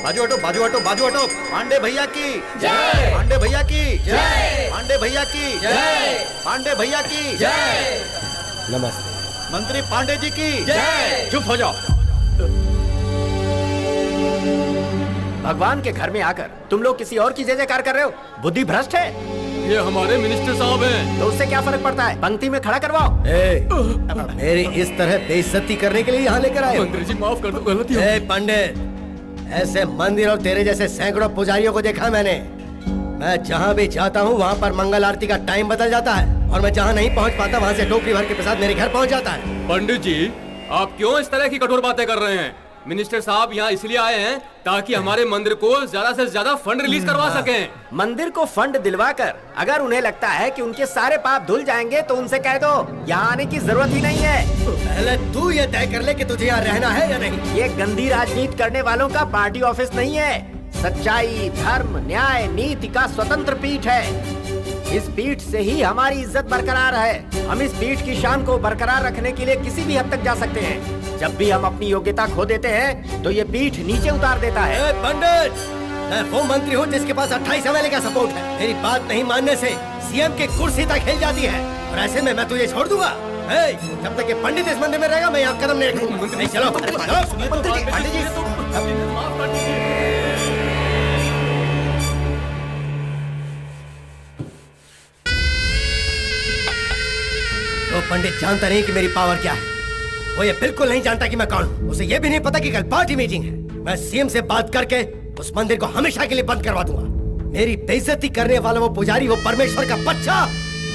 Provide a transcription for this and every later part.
बाजू हटो, बाजू हटो, बाजू हटो। पांडे भैया की जय, पांडे भैया की जय, पांडे भैया की जय, पांडे भैया की जय। नमस्ते। मंत्री पांडे जी की जय। चुप हो जाओ। भगवान के घर में आकर तुम लोग किसी और की जय जयकार कर रहे हो। बुद्धि भ्रष्ट है। ये हमारे मिनिस्टर साहब हैं। तो उससे क्या फर्क पड़ता है? पंक्ति में खड़ा करवाओ। मेरी इस तरह बेइज्जती करने के लिए यहाँ लेकर आए हो? मंत्री जी माफ कर दो, गलती हो गई। पंडित, ऐसे मंदिर और तेरे जैसे सैकड़ों पुजारियों को देखा मैंने। मैं जहाँ भी जाता हूँ वहाँ पर मंगल आरती का टाइम बदल जाता है और मैं जहाँ नहीं पहुँच पाता वहाँ से टोकरी भर के प्रसाद मेरे घर पहुँच जाता है। पंडित जी, आप क्यों इस तरह की कठोर बातें कर रहे हैं? मिनिस्टर साहब यहाँ इसलिए आए हैं ताकि हमारे मंदिर को ज्यादा से ज्यादा फंड रिलीज करवा सकें। मंदिर को फंड दिलवाकर अगर उन्हें लगता है कि उनके सारे पाप धुल जाएंगे तो उनसे कह दो यहाँ आने की जरूरत ही नहीं है। पहले तू ये तय कर ले कि तुझे यहाँ रहना है या नहीं। ये गंदी राजनीति करने वालों का पार्टी ऑफिस नहीं है। सच्चाई, धर्म, न्याय, नीति का स्वतंत्र पीठ है। इस पीठ से ही हमारी इज्जत बरकरार है। हम इस पीठ की शान को बरकरार रखने के लिए किसी भी हद तक जा सकते हैं। जब भी हम अपनी योग्यता खो देते हैं तो ये पीठ नीचे उतार देता है। पंडित, मैं वो मंत्री हूँ जिसके पास 28 MLA का सपोर्ट है। मेरी बात नहीं मानने से सीएम की कुर्सी तक हिल जाती है और ऐसे में मैं तुझे छोड़ दूंगा। जब तक ये पंडित इस मंदिर में रहेगा मैं यहाँ कदम नहीं रखूंगा। चलो पंडित जी। तो पंडित जानता नहीं कि मेरी पावर क्या है। वो ये बिल्कुल नहीं जानता कि मैं कौन हूँ। उसे ये भी नहीं पता कि कल पार्टी मीटिंग है। मैं सीएम से बात करके उस मंदिर को हमेशा के लिए बंद करवा दूंगा। मेरी बेइज्जती करने वाला वो पुजारी, वो परमेश्वर का बच्चा,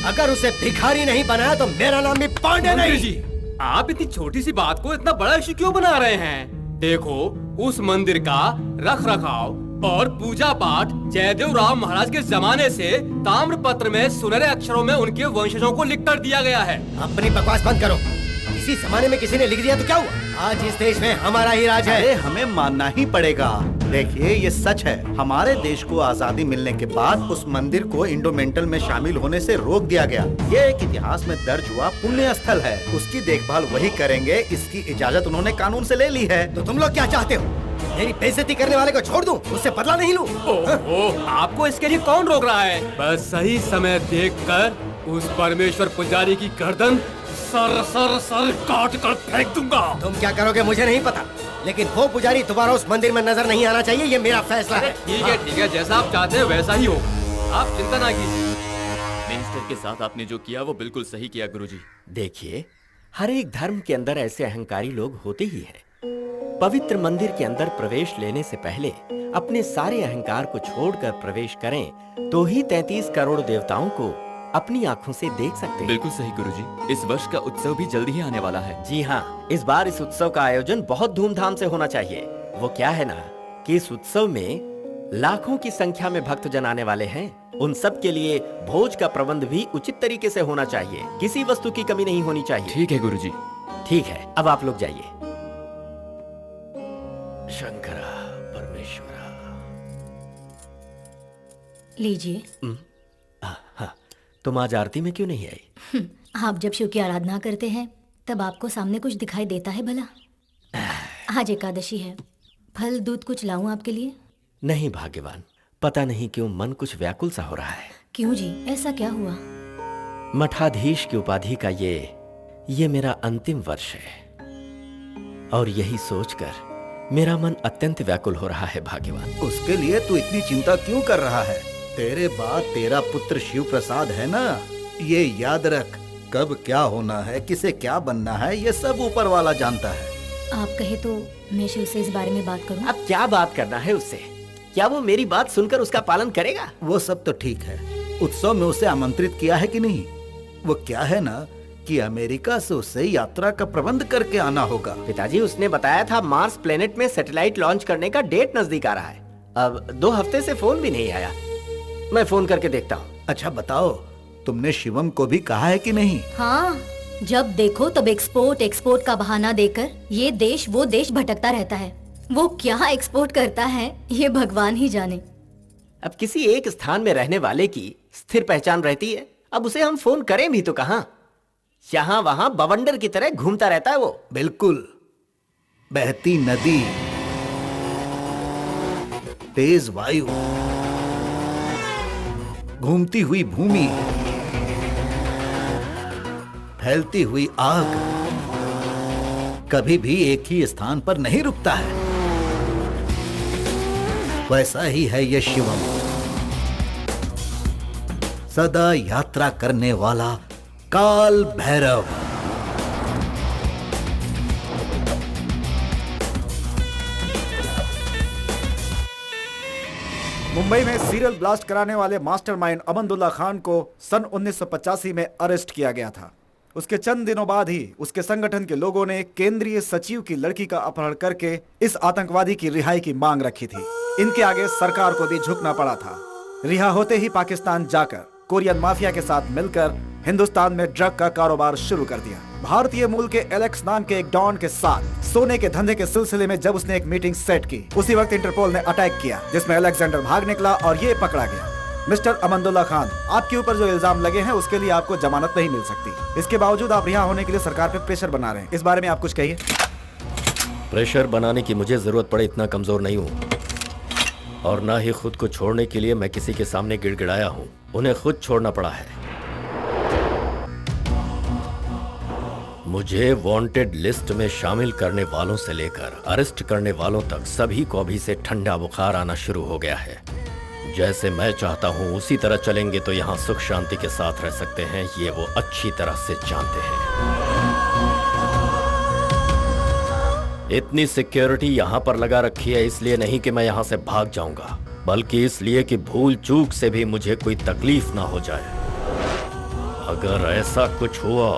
अगर उसे भिखारी नहीं बनाया तो मेरा नाम भी पांडे नहीं। जी, आप इतनी छोटी सी बात को इतना बड़ा इश्यू क्यों बना रहे हैं? देखो, उस मंदिर का रख रखाव और पूजा पाठ जयदेव राव महाराज के जमाने से ताम्रपत्र में सुनहरे अक्षरों में उनके वंशजों को लिख कर दिया गया है। अपनी बकवास बंद करो। इसी जमाने में किसी ने लिख दिया तो क्या हुआ? आज इस देश में हमारा ही राज है। अरे हमें मानना ही पड़ेगा। देखिए ये सच है, हमारे देश को आजादी मिलने के बाद उस मंदिर को इंडोमेंटल में शामिल होने से रोक दिया गया। ये एक इतिहास में दर्ज हुआ पुण्य स्थल है। उसकी देखभाल वही करेंगे। इसकी इजाजत उन्होंने कानून से ले ली है। तो तुम लोग क्या चाहते हो? मेरी बेइज्जती करने वाले को छोड़ दूं, उससे बदला नहीं लूं? ओह, आपको इसके लिए कौन रोक रहा है? बस सही समय देखकर उस परमेश्वर पुजारी की गर्दन सर सर सर काट कर फेंक दूंगा। तुम क्या करोगे मुझे नहीं पता, लेकिन वो पुजारी दोबारा उस मंदिर में नजर नहीं आना चाहिए। ये मेरा फैसला है। ठीक है, जैसा आप चाहते हैं वैसा ही हो। आप चिंता ना कीजिए। मिनिस्टर के साथ आपने जो किया वो बिल्कुल सही किया गुरुजी। देखिए, हर एक धर्म के अंदर ऐसे अहंकारी लोग होते ही हैं। पवित्र मंदिर के अंदर प्रवेश लेने से पहले अपने सारे अहंकार को छोड़कर प्रवेश करें तो ही 33 करोड़ देवताओं को अपनी आंखों से देख सकते हैं। बिल्कुल सही गुरुजी। इस वर्ष का उत्सव भी जल्दी ही आने वाला है। जी हाँ, इस बार इस उत्सव का आयोजन बहुत धूमधाम से होना चाहिए। वो क्या है ना कि इस उत्सव में लाखों की संख्या में भक्त जन आने वाले हैं। उन सब के लिए भोज का प्रबंध भी उचित तरीके से होना चाहिए। किसी वस्तु की कमी नहीं होनी चाहिए। ठीक है गुरुजी। ठीक है, अब आप लोग जाइए। शंकरा परमेश्वरा। लीजिए। हाँ, तुम आज आरती में क्यों नहीं आई? आप जब शिव की आराधना करते हैं तब आपको सामने कुछ दिखाई देता है भला? आज एकादशी है, फल दूध कुछ लाऊं आपके लिए? नहीं भाग्यवान, पता नहीं क्यों मन कुछ व्याकुल सा हो रहा है। क्यों जी, ऐसा क्या हुआ? मठाधीश की उपाधि का ये मेरा अंतिम वर्ष है और यही सोचकर मेरा मन अत्यंत व्याकुल हो रहा है भाग्यवान। उसके लिए तू इतनी चिंता क्यों कर रहा है? तेरे बाद तेरा पुत्र शिव प्रसाद है ना। ये याद रख, कब क्या होना है, किसे क्या बनना है, ये सब ऊपर वाला जानता है। आप कहे तो मैं शिव से इस बारे में बात करूं? अब क्या बात करना है उससे? क्या वो मेरी बात सुनकर उसका पालन करेगा? वो सब तो ठीक है, उत्सव में उसे आमंत्रित किया है कि नहीं? वो क्या है ना कि अमेरिका से उसे यात्रा का प्रबंध करके आना होगा। पिताजी, उसने बताया था मार्स प्लेनेट में सैटेलाइट लॉन्च करने का डेट नजदीक आ रहा है। अब 2 हफ्ते से फोन भी नहीं आया। मैं फोन करके देखता हूँ। अच्छा बताओ, तुमने शिवम को भी कहा है कि नहीं? हाँ, जब देखो तब एक्सपोर्ट का बहाना देकर ये देश वो देश भटकता रहता है। वो क्या एक्सपोर्ट करता है ये भगवान ही जाने। अब किसी एक स्थान में रहने वाले की स्थिर पहचान रहती है। अब उसे हम फोन करें भी तो कहाँ? यहाँ वहाँ बवंडर की तरह घूमता रहता है वो। बिल्कुल, बहती नदी। तेज वायु, घूमती हुई भूमि, फैलती हुई आग कभी भी एक ही स्थान पर नहीं रुकता है। वैसा ही है यह शिवम, सदा यात्रा करने वाला काल भैरव। मुंबई में सीरियल ब्लास्ट कराने वाले मास्टरमाइंड अमंदुल्ला खान को सन 1985 में अरेस्ट किया गया था। उसके चंद दिनों बाद ही उसके संगठन के लोगों ने केंद्रीय सचिव की लड़की का अपहरण करके इस आतंकवादी की रिहाई की मांग रखी थी। इनके आगे सरकार को भी झुकना पड़ा था। रिहा होते ही पाकिस्तान जाकर कोरियन माफिया के साथ मिलकर हिंदुस्तान में ड्रग का कारोबार शुरू कर दिया। भारतीय मूल के एलेक्स नाम के एक डॉन के साथ सोने के धंधे के सिलसिले में जब उसने एक मीटिंग सेट की, उसी वक्त इंटरपोल ने अटैक किया, जिसमें अलेक्जेंडर भाग निकला और ये पकड़ा गया। मिस्टर अमंदुल्ला खान, आपके ऊपर जो इल्जाम लगे हैं उसके लिए आपको जमानत नहीं मिल सकती। इसके बावजूद आप रिहा होने के लिए सरकार पे प्रेशर बना रहे हैं। इस बारे में आप कुछ कहिए। प्रेशर बनाने की मुझे जरूरत पड़े इतना कमजोर नहीं हूँ, और ना ही खुद को छोड़ने के लिए मैं किसी के सामने गिड़गिड़ाया हूँ। उन्हें खुद छोड़ना पड़ा है। मुझे वांटेड लिस्ट में शामिल करने वालों से लेकर अरेस्ट करने वालों तक सभी को अभी से ठंडा बुखार आना शुरू हो गया है। जैसे मैं चाहता हूं उसी तरह चलेंगे तो यहाँ सुख शांति के साथ रह सकते हैं, ये वो अच्छी तरह से जानते हैं। इतनी सिक्योरिटी यहाँ पर लगा रखी है इसलिए नहीं कि मैं यहाँ से भाग जाऊंगा, बल्कि इसलिए कि भूल चूक से भी मुझे कोई तकलीफ ना हो जाए। अगर ऐसा कुछ हुआ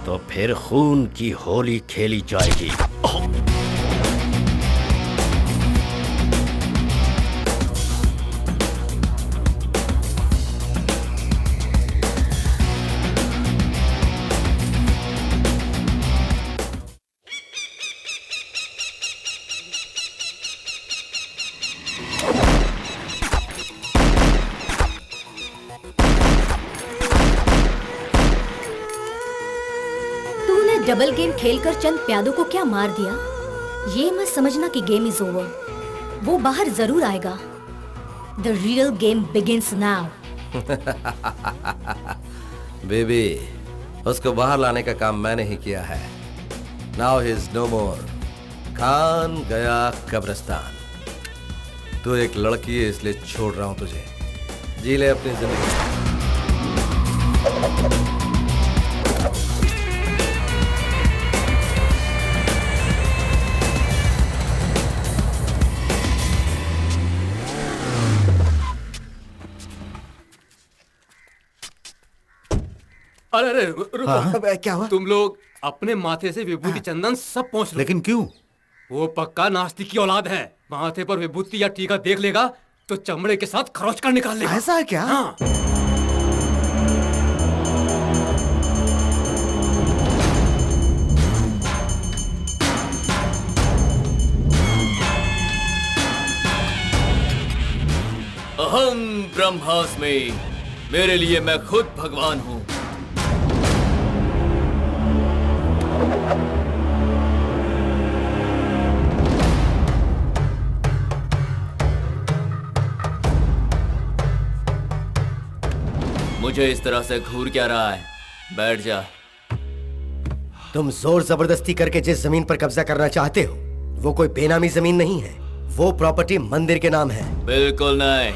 तो फिर खून की होली खेली जाएगी। डबल गेम खेलकर चंद प्यादों को क्या मार दिया, ये मत समझना कि गेम इज ओवर। वो बाहर जरूर आएगा। The real game begins now. Baby, उसको बाहर लाने का काम मैंने ही किया है। नाउ ही इज नो मोर। खान गया कब्रिस्तान। तू एक लड़की है इसलिए छोड़ रहा हूं तुझे। जी ले अपनी जिंदगी। अरे अरे रुको। हाँ? क्या हुआ? तुम लोग अपने माथे से विभूति चंदन सब पहुंच लो। लेकिन क्यों? वो पक्का नास्तिक की औलाद है। माथे पर विभूति या टीका देख लेगा तो चमड़े के साथ खरोच कर निकाल लेगा। ऐसा है क्या? हाँ। अहं ब्रह्मास्मि, मेरे लिए मैं खुद भगवान हूं। मुझे इस तरह से घूर क्या रहा है? बैठ जा। तुम जोर जबरदस्ती करके जिस जमीन पर कब्जा करना चाहते हो वो कोई बेनामी जमीन नहीं है। वो प्रॉपर्टी मंदिर के नाम है। बिल्कुल नहीं।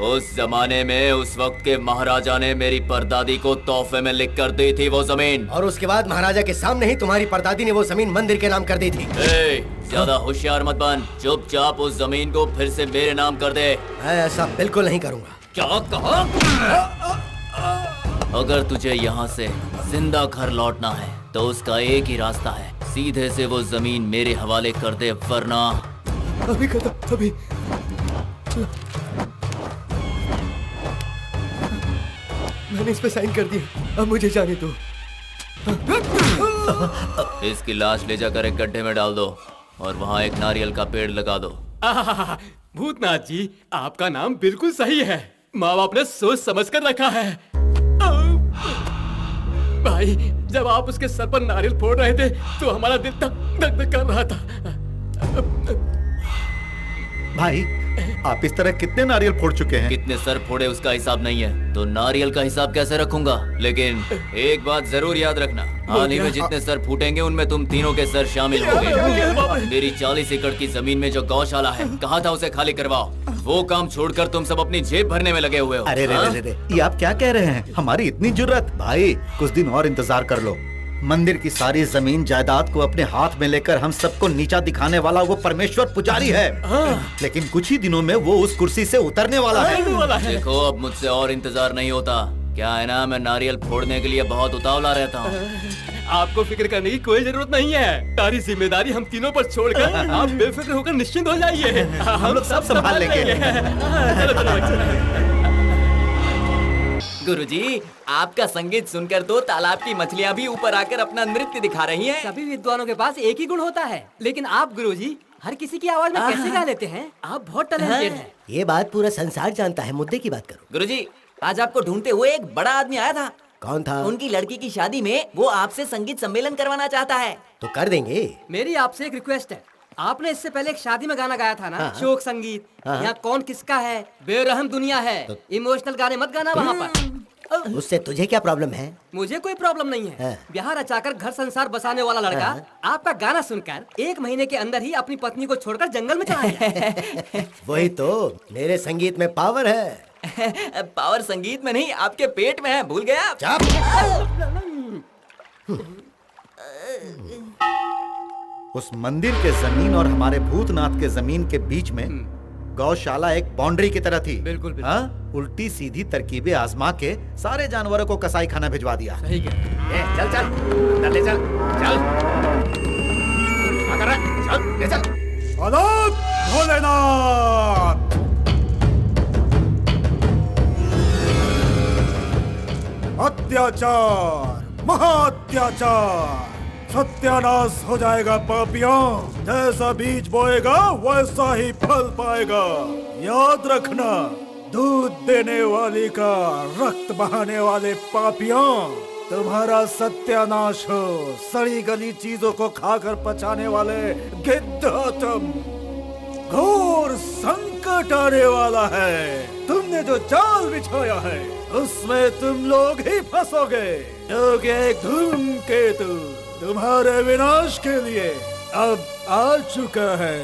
उस जमाने में उस वक्त के महाराजा ने मेरी परदादी को तोहफे में लिख कर दी थी वो जमीन। और उसके बाद महाराजा के सामने ही तुम्हारी परदादी ने वो जमीन मंदिर के नाम कर दी थी। ज्यादा होशियार मत बन। चुपचाप उस जमीन को फिर से मेरे नाम कर दे। मैं ऐसा बिल्कुल नहीं करूंगा। क्या कहा? अगर तुझे यहाँ से जिंदा घर लौटना है तो उसका एक ही रास्ता है, सीधे से वो जमीन मेरे हवाले कर दे, वरना अभी करता, अभी। मैंने इस पे साइन कर दिया, अब मुझे जाने दो। इसकी लाश ले जाकर एक गड्ढे में डाल दो और वहाँ एक नारियल का पेड़ लगा दो। भूतनाथ जी, आपका नाम बिल्कुल सही है। माँ बाप ने सोच समझ कर रखा है। भाई, जब आप उसके सर पर नारियल फोड़ रहे थे तो हमारा दिल धक धक कर रहा था। भाई आप इस तरह कितने नारियल फोड़ चुके हैं? कितने सर फोड़े उसका हिसाब नहीं है तो नारियल का हिसाब कैसे रखूंगा। लेकिन एक बात जरूर याद रखना, हाल ही में जितने सर फूटेंगे उनमें तुम तीनों के सर शामिल होंगे। मेरी 40 एकड़ की जमीन में जो गौशाला है, कहा था उसे खाली करवाओ। वो काम छोड़कर तुम सब अपनी जेब भरने में लगे हुए हो। अरे रे, ये आप क्या कह रहे हैं? हमारी इतनी जुर्रत? भाई कुछ दिन और इंतजार कर लो। मंदिर की सारी जमीन जायदाद को अपने हाथ में लेकर हम सबको नीचा दिखाने वाला वो परमेश्वर पुजारी है। लेकिन कुछ ही दिनों में वो उस कुर्सी से उतरने वाला है। देखो अब मुझसे और इंतजार नहीं होता। क्या है ना, मैं नारियल फोड़ने के लिए बहुत उतावला रहता हूँ। आपको फिक्र करने की कोई जरूरत नहीं है। सारी जिम्मेदारी हम तीनों पर छोड़कर आप बेफिक्र होकर निश्चिंत हो जाइए। हम लोग सब संभाल लेंगे। गुरुजी, आपका संगीत सुनकर तो तालाब की मछलियाँ भी ऊपर आकर अपना नृत्य दिखा रही हैं। सभी विद्वानों के पास एक ही गुण होता है, लेकिन आप गुरुजी हर किसी की आवाज में कैसे गा लेते हैं? आप बहुत टैलेंटेड हैं। ये बात पूरा संसार जानता है, मुद्दे की बात करो। गुरुजी, आज आपको ढूंढते हुए एक बड़ा आदमी आया था। कौन था? उनकी लड़की की शादी में वो आपसे संगीत सम्मेलन करवाना चाहता है। तो कर देंगे। मेरी आपसे एक रिक्वेस्ट है, आपने इससे पहले एक शादी में गाना गाया था ना, शोक संगीत। यहाँ कौन किसका है, बेरहम दुनिया है, इमोशनल गाने मत गाना वहाँ पर। उससे तुझे क्या प्रॉब्लम है? मुझे कोई प्रॉब्लम नहीं है। ब्याह रचाकर घर संसार बसाने वाला लड़का आपका गाना सुनकर 1 महीने के अंदर ही अपनी पत्नी को छोड़कर जंगल में चला गया। वही तो, मेरे संगीत में पावर है। पावर संगीत में नहीं, आपके पेट में है, भूल गया आप? उस मंदिर के जमीन और हमारे भूतनाथ के जमीन के बीच में गौशाला एक बाउंड्री की तरह थी। बिल्कुल। उल्टी सीधी तरकीबें आजमा के सारे जानवरों को कसाई खाना भिजवा दिया। सही कह। चल चल अंदर ले चल। चल क्या कर रहा है? चल ले चल। आदाब भोलेनाथ। अत्याचार, महाअत्याचार, सत्यानाश हो जाएगा पापियों। जैसा बीज बोएगा वैसा ही फल पाएगा। याद रखना, दूध देने वाली का रक्त बहाने वाले पापियों, तुम्हारा सत्यानाश हो। सड़ी गली चीजों को खाकर पचाने वाले गिद्ध हो तुम। घोर संकट आने वाला है। तुमने जो जाल बिछाया है उसमें तुम लोग ही फंसोगे। क्योंकि एक धूमकेतु तुम्हारे विनाश के लिए अब आ चुका है।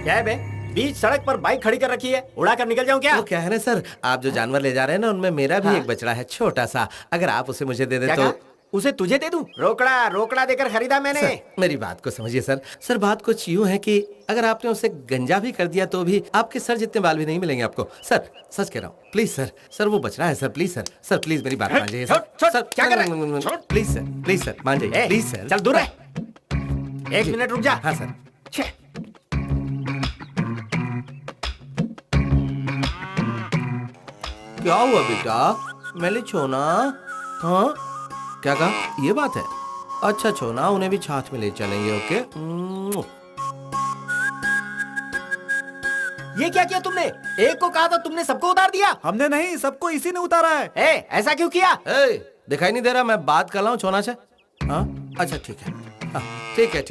क्या है बे? बीच सड़क पर बाइक खड़ी कर रखी है, उड़ा कर निकल जाऊं क्या? वो क्या है ना सर, आप जो जानवर ले जा रहे हैं ना, उनमें मेरा भी एक बछड़ा है, छोटा सा। अगर आप उसे मुझे दे दे तो। उसे तुझे दे दूं? रोकड़ा देकर खरीदा मैंने। सर, मेरी बात को समझिए सर। सर बात कुछ यूं है कि अगर आपने उसे गंजा भी कर दिया तो भी आपके सर जितने बाल भी नहीं मिलेंगे आपको। सर सच कह रहा हूँ, प्लीज सर। सर वो बछड़ा है sir, please sir. Sir please मेरी बात मान जाइए सर। सर क्या कर रहे हैं? प्लीज सर मान जाइए, प्लीज सर। चल दूर है। 1 मिनट रुक जा। हाँ सर। क्या हुआ बेटा? मेले छोना। हाँ क्या कहा? ये बात है। अच्छा छोना, उन्हें भी छाछ में ले चलेंगे। ओके। ये क्या किया तुमने? एक को कहा था, तुमने सबको उतार दिया। हमने नहीं, सबको इसी ने उतारा है। ऐसा क्यों किया? दिखाई नहीं दे रहा मैं बात कर रहा हूँ छोना से? हाँ अच्छा ठीक है। ठीक है।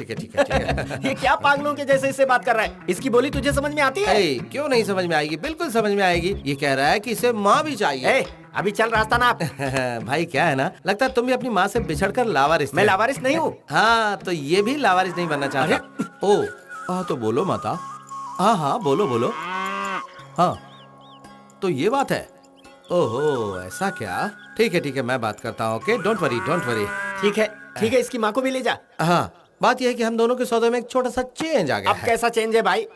ये क्या पागलों के जैसे इससे बात कर रहा है? इसकी बोली तुझे समझ में आती है? क्यों नहीं समझ में आएगी, बिल्कुल समझ में आएगी। ये कह रहा है कि इसे माँ भी चाहिए। अभी चल रास्ता ना। भाई क्या है ना, लगता है तुम भी अपनी माँ से बिछड़कर लावारिस। मैं लावारिस नहीं हूँ। हाँ तो ये भी लावारिस नहीं बनना चाहता। ओ हाँ तो बोलो माता। हाँ बोलो। हाँ तो ये बात है। ओहो ऐसा क्या? ठीक है मैं बात करता हूँ। Okay don't worry. ठीक है इसकी माँ को भी ले जा। हाँ बात यह है कि हम दोनों के सौदे में एक छोटा सा चेंज आ गया अब कैसा चेंज है भाई?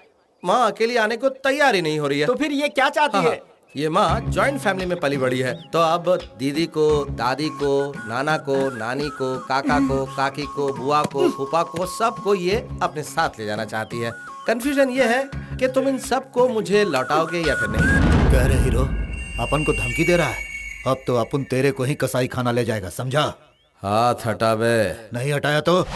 माँ अकेली आने को तैयार ही नहीं हो रही है। तो फिर ये क्या चाहती है? ये माँ जॉइंट फैमिली में पली बड़ी है, तो अब दीदी को, दादी को, नाना को, नानी को, काका को, काकी को, बुआ को, फूफा को, सबको ये अपने साथ ले जाना चाहती है। कंफ्यूजन ये है कि तुम इन सबको मुझे लौटाओगे या फिर नहीं। कह रहे हीरो अपन को धमकी दे रहा है। अब तो अपन तेरे को ही कसाई खाना ले जाएगा, समझा? हाथ हटा बे। नहीं हटाया तो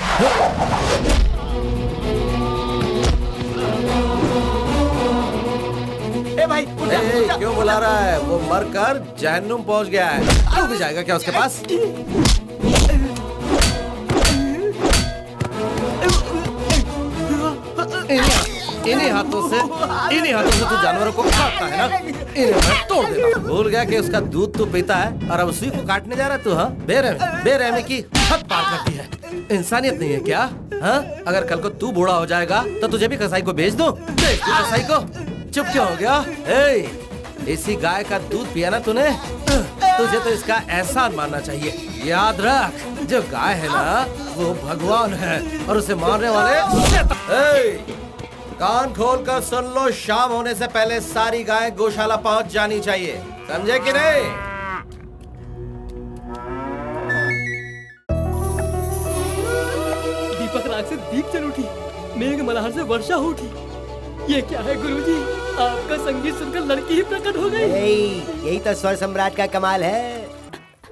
भाई क्यों बुला रहा है? वो मरकर जहन्नुम पहुंच गया है। तू भी जाएगा क्या उसके पास? इन्हीं हाथों से तू जानवरों को काटता है ना? इन्हें मैं तोड़ देता हूँ। भूल गया कि उसका दूध तू पीता है और अब उसी को काटने जा रहा है तू? हाँ, बेरहमी की हद पार करती है। इंसानियत नहीं है क्या? हाँ, अगर कल को तू बूढ़ा हो जाएगा तो तुझे भी कसाई को बेच दूं? कसाई को चुप क्यों हो गया? इसी गाय का दूध पिया ना तूने? तुझे तो इसका एहसान मानना चाहिए। याद रख, जो गाय है ना वो भगवान है और उसे मारने वाले। कान खोल कर सुन लो, शाम होने से पहले सारी गाय गौशाला पहुंच जानी चाहिए, समझे कि नहीं? दीपक राग से दीप जल उठी, मेघ मल्हार से वर्षा हो उठी। ये क्या है गुरुजी? आपका संगीत सुनकर लड़की ही प्रकट हो गई। यही तो स्वर सम्राट का कमाल है।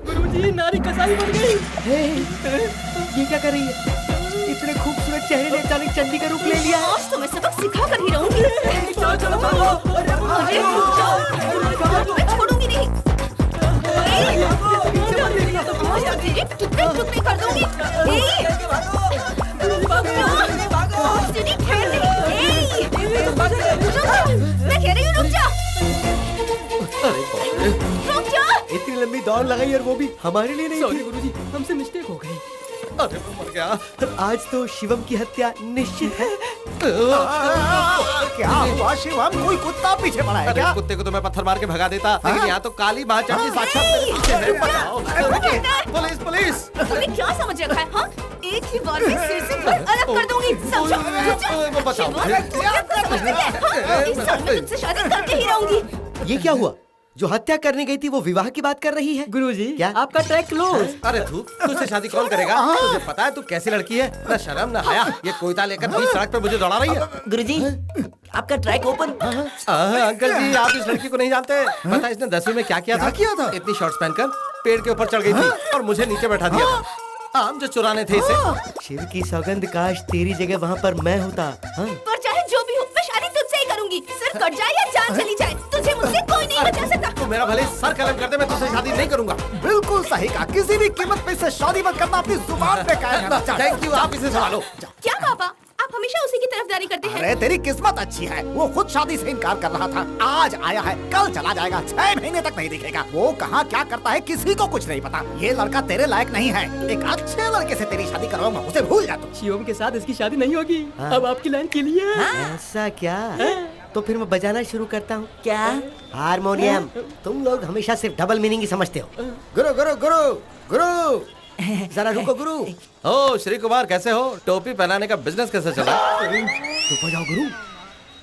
गुरुजी, नारी कसाई बन गई। ये क्या कर रही है? इतने खूबसूरत चेहरे ने अचानक चंडी का रूप ले लिया। आज तो मैं सबक सिखा कर ही रहूंगी। मैं छोड़ूंगी नहीं। टुकड़े कर दूंगी। मैं कह रही हूँ रुक जा। रुक जा। इतनी लंबी दौड़ लगाई और वो भी हमारे लिए नहीं। सॉरी गुरुजी, हमसे मिस्टेक हो गई। अरे वो मर गया। आज तो शिवम की हत्या निश्चित है। क्या हुआ शिवम? कोई कुत्ता पीछे पड़ा है क्या? कुत्ते को तो मैं पत्थर मार के भगा देता, लेकिन यहाँ तो काली माँ चढ़ी साक्षात मेरे पीछे है। बचाओ। Police police. तूने क्या समझ रखा है? हाँ, एक ही बार में सिर से पर अलग कर दूंगी, समझा? बचाओ। इस साल मैं तुझसे शादी करके ही रहूंगी। ये क्या हुआ? जो हत्या करने गई थी वो विवाह की बात कर रही है। गुरुजी, क्या? आपका ट्रैक क्लोज। अरे तुझसे शादी कौन करेगा? तुझे पता है तू कैसी लड़की है? ना शर्म ना हया, ये कोयता लेकर बीच सड़क पे मुझे दौड़ा रही है। गुरुजी, आपका ट्रैक ओपन। अंकल जी, आप इस लड़की को नहीं जानते। पता है इसने 10वीं में क्या किया था? इतनी शॉर्ट्स पहनकर पेड़ के ऊपर चढ़ गई थी और मुझे नीचे बैठा दिया था। आम जो चुराने थे इसे। शिव की सौगंध, काश तेरी जगह वहाँ पर मैं होता। पर चाहे जो भी हो, मैं शादी तुझसे ही करूंगी। सिर कट जाए या जान चली जाए, तुझे मुझसे कोई नहीं बचा सकता। तू मेरा भले सर कलम कर दे, मैं तुझसे शादी नहीं करूंगा। बिल्कुल सही कहा, किसी भी कीमत पे इसे शादी मत करना। अपनी जुबान पे कायम रहना। थैंक यू, आप इसे संभालो। क्या पापा, आप हमेशा उसी की तरफदारी करते हैं। अरे तेरी किस्मत अच्छी है, वो खुद शादी से इनकार कर रहा था। आज आया है, कल चला जाएगा, 6 महीने तक नहीं दिखेगा। वो कहाँ क्या करता है किसी को कुछ नहीं पता। ये लड़का तेरे लायक नहीं है। एक अच्छे लड़के से तेरी शादी करवाऊंगा, उसे भूल जा तू। शिवम के साथ इसकी शादी नहीं होगी। अब आपकी लाइन क्लियर है। ऐसा क्या? तो फिर मैं बजाना शुरू करता हूँ। क्या? हारमोनियम। तुम लोग हमेशा सिर्फ डबल मीनिंग ही समझते हो। गुरु गुरु गुरु गुरु, जरा रुको गुरु। ओ श्री कुमार, कैसे हो? टोपी पहनाने का बिजनेस कैसे चला? चुप हो जाओ गुरु।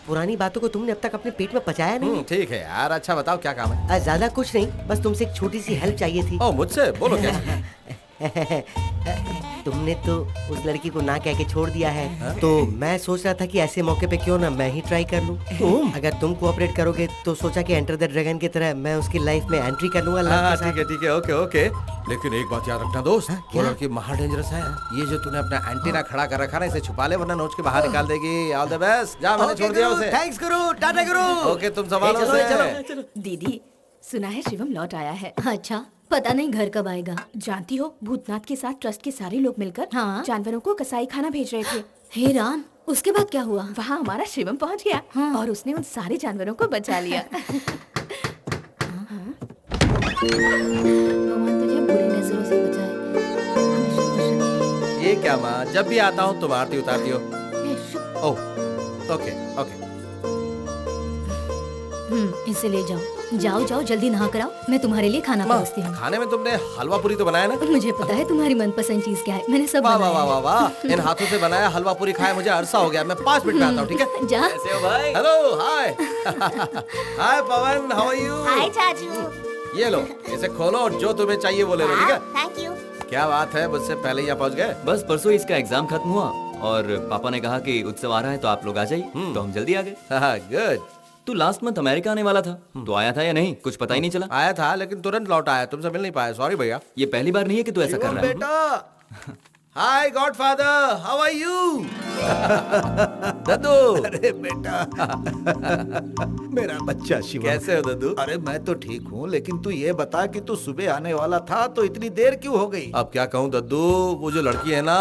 पुरानी बातों को तुमने अब तक अपने पेट में पचाया नहीं। ठीक है यार, अच्छा बताओ क्या काम है? ज्यादा कुछ नहीं, बस तुमसे एक छोटी सी हेल्प चाहिए थी। ओ मुझसे? बोलो क्या? तुमने तो उस लड़की को ना कह के छोड़ दिया है, तो मैं सोच रहा था कि ऐसे मौके पे क्यों ना मैं ही ट्राई कर लूं। अगर तुम कोऑपरेट करोगे तो सोचा कि एंटर द ड्रैगन की तरह मैं उसकी लाइफ में एंट्री कर लूंगा। ठीक है, ओके ओके। लेकिन एक बात याद रखना दोस्त, वो लड़की महा डेंजरस है। ये जो तूने अपना एंटीना खड़ा कर रखा ना, इसे छुपा ले वरना नोच के बाहर निकाल देगी। All the best. जा, मैंने छोड़ दिया उसे। थैंक्स गुरु, टाटा गुरु। ओके, तुम संभालो उसे। दीदी, सुना है शिवम लौट आया है। अच्छा, पता नहीं घर कब आएगा। जानती हो, भूतनाथ के साथ ट्रस्ट के सारे लोग मिलकर जानवरों को कसाई खाना भेज रहे थे। हे राम, उसके बाद क्या हुआ? वहाँ हमारा शिवम पहुँच गया और उसने उन सारे जानवरों को बचा लिया। भगवान तुझे बुरी नजरों से बचाए। ये क्या माँ, जब भी आता हूँ तुम आरती उतारती हो। ओह, ओके ओके। इसे ले जाओ। जाओ जाओ, जल्दी नहा कर आओ, मैं तुम्हारे लिए खाना परोसती हूँ। खाने में तुमने हलवा पूरी तो बनाया ना? मुझे पता है तुम्हारी मनपसंद चीज क्या है, मैंने सब वाह बनाया वाह है। वाह वाह, इन हाथों से बनाया हलवा पूरी खाए मुझे अरसा हो गया। मैं 5 मिनट में आता हूँ, ठीक है? जा। कैसे हो भाई? Hello, hi. Hi Pawan, how are you? Hi चाचू। ये लो, इसे खोलो और जो तुम्हें चाहिए वो ले लो, ठीक है? Thank you. क्या बात है, मुझसे पहले यहाँ पहुँच गए? बस परसों इसका एग्जाम खत्म हुआ और पापा ने कहा कि उत्सव आ रहा है तो आप लोग आ जाइए, तो हम जल्दी आ गए। गुड। तू लास्ट मंथ अमेरिका आने वाला था, तो आया था या नहीं? कुछ पता ही नहीं चला। आया था लेकिन तुरंत लौट आया, तुमसे मिल नहीं पाया, सॉरी भैया। ये पहली बार नहीं है कि तू ऐसा कर रहा है। बेटा हाय गॉडफादर, हाउ आर यू? दद्दू। अरे बेटा मेरा बच्चा शिवम, कैसे हो दद्दू? अरे मैं तो ठीक हूँ, लेकिन तू ये बता कि तू सुबह आने वाला था तो इतनी देर क्यों हो गई? अब क्या कहूँ दद्दू, वो जो लड़की है ना,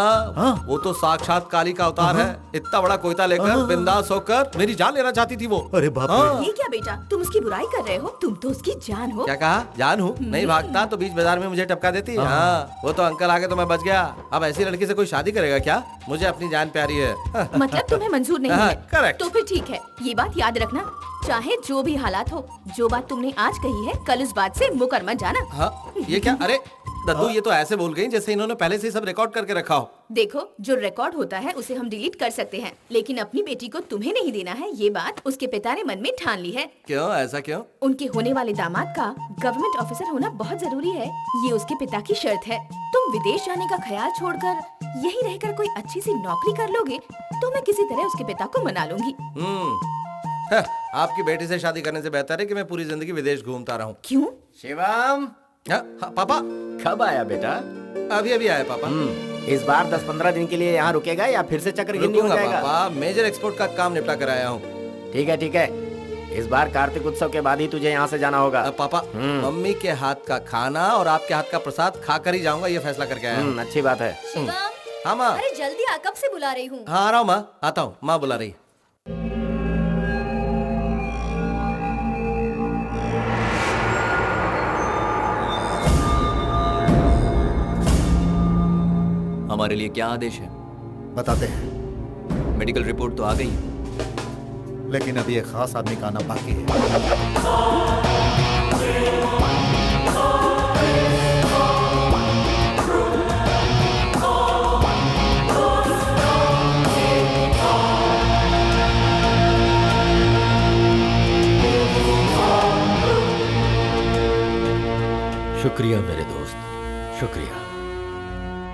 वो तो साक्षात काली का अवतार है। इतना बड़ा कोयता लेकर बिंदास होकर मेरी जान लेना चाहती थी वो। अरे बाप रे। ये क्या बेटा, तुम उसकी बुराई कर रहे हो? तुम तो उसकी जान हो। क्या कहा? जान हूँ? नहीं भागता तो बीच बाजार में मुझे टपका देती। हाँ, वो तो अंकल आगे तो मैं बच गया। अब ऐसी लड़की से कोई शादी करेगा क्या? मुझे अपनी जान प्यारी है। मतलब तुम्हें मंजूर नहीं है? करेक्ट। तो फिर ठीक है, ये बात याद रखना, चाहे जो भी हालात हो, जो बात तुमने आज कही है कल उस बात से मुकर मत जाना। हाँ, ये क्या? अरे दद्दू, ये तो ऐसे बोल गई जैसे इन्होंने पहले से सब रिकॉर्ड करके रखा हो। देखो, जो रिकॉर्ड होता है उसे हम डिलीट कर सकते हैं, लेकिन अपनी बेटी को तुम्हें नहीं देना है, ये बात उसके पिता ने मन में ठान ली है। क्यों? ऐसा क्यों? उनके होने वाले दामाद का गवर्नमेंट ऑफिसर होना बहुत जरूरी है, ये उसके पिता की शर्त है। तुम विदेश जाने का ख्याल छोड़कर यही रहकर कोई अच्छी सी नौकरी कर लोगे तो मैं किसी तरह उसके पिता को मना लूंगी। आपकी बेटी से शादी करने से बेहतर है कि मैं पूरी जिंदगी विदेश घूमता रहूं। क्यों? शिवम, पापा कब आया बेटा? अभी अभी आया पापा। इस बार 10-15 दिन के लिए यहाँ रुकेगा या फिर से चक्रगिन्नी हो रुकूंगा जाएगा? पापा, मेजर एक्सपोर्ट का काम निपटा कर आया हूँ। ठीक है ठीक है, इस बार कार्तिक उत्सव के बाद ही तुझे यहाँ से जाना होगा। पापा, मम्मी के हाथ का खाना और आपके हाथ का प्रसाद खा कर ही जाऊंगा, ये फैसला करके आया हूँ। अच्छी बात है। हाँ माँ। अरे जल्दी आ, कब से बुला रही हूँ। हाँ आ रहा हूँ माँ, आता हूँ, माँ बुला रही। हमारे लिए क्या आदेश है? बताते हैं। मेडिकल रिपोर्ट तो आ गई, लेकिन अभी एक खास आदमी का आना बाकी है। शुक्रिया मेरे दोस्त, शुक्रिया।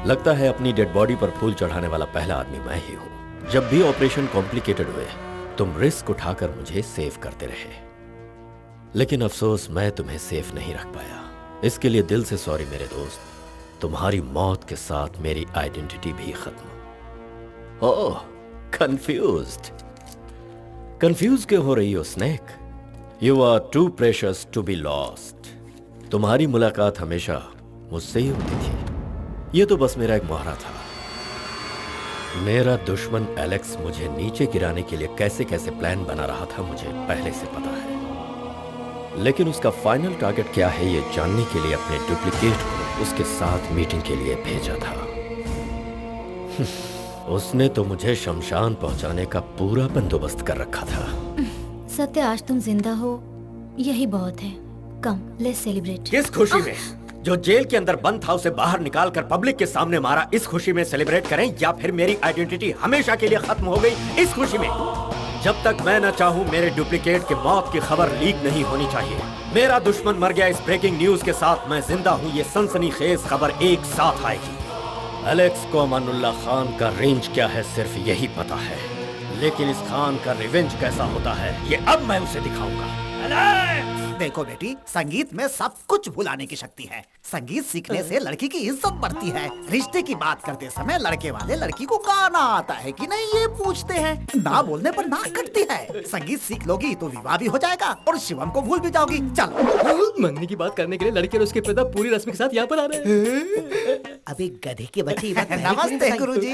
लगता है अपनी डेड बॉडी पर फूल चढ़ाने वाला पहला आदमी मैं ही हूं। जब भी ऑपरेशन कॉम्प्लिकेटेड हुए तुम रिस्क उठाकर मुझे सेव करते रहे, लेकिन अफसोस मैं तुम्हें सेफ नहीं रख पाया। इसके लिए दिल से सॉरी मेरे दोस्त। तुम्हारी मौत के साथ मेरी आइडेंटिटी भी खत्म। ओह, कंफ्यूज्ड। कंफ्यूज क्यों हो रही हो snake? You are too precious to be lost. तुम्हारी मुलाकात हमेशा मुझसे ही होती थी। ये तो बस मेरा एक मुहावरा था। मेरा दुश्मन एलेक्स मुझे नीचे गिराने के लिए कैसे कैसे प्लान बना रहा था मुझे पहले से पता है, लेकिन उसका फाइनल टारगेट क्या है ये जानने के लिए अपने डुप्लीकेट को उसके साथ मीटिंग के लिए भेजा था। उसने तो मुझे शमशान पहुंचाने का पूरा बंदोबस्त कर रखा था। सत्य, आज तुम जिंदा हो यही बहुत है। कम, लेट्स सेलिब्रेट। किस खुशी में? जो जेल के अंदर बंद था उसे बाहर निकालकर पब्लिक के सामने मारा, इस खुशी में सेलिब्रेट करें, या फिर मेरी आइडेंटिटी हमेशा के लिए खत्म हो गई इस खुशी में? जब तक मैं न चाहूं मेरे डुप्लीकेट के मौत की खबर लीक नहीं होनी चाहिए। मेरा दुश्मन मर गया इस ब्रेकिंग न्यूज के साथ मैं जिंदा हूं ये सनसनीखेज खबर एक साथ आएगी। एलेक्स को अमानुल्लाह खान का रेंज क्या है सिर्फ यही पता है, लेकिन इस खान का रिवेंज कैसा होता है ये अब मैं उसे दिखाऊंगा। देखो बेटी, संगीत में सब कुछ भुलाने की शक्ति है। संगीत सीखने से लड़की की इज्जत बढ़ती है। रिश्ते की बात करते समय लड़के वाले लड़की को गाना आता है कि नहीं ये पूछते हैं, ना बोलने पर नाक कटती है। संगीत सीख लोगी तो विवाह भी हो जाएगा और शिवम को भूल भी जाओगी। चलो। मंगनी की बात करने के लिए लड़के और उसके पिता पूरी रस्म के साथ यहाँ पर आ रहे हैं। अबे गधे के बच्चे। नमस्ते गुरुजी।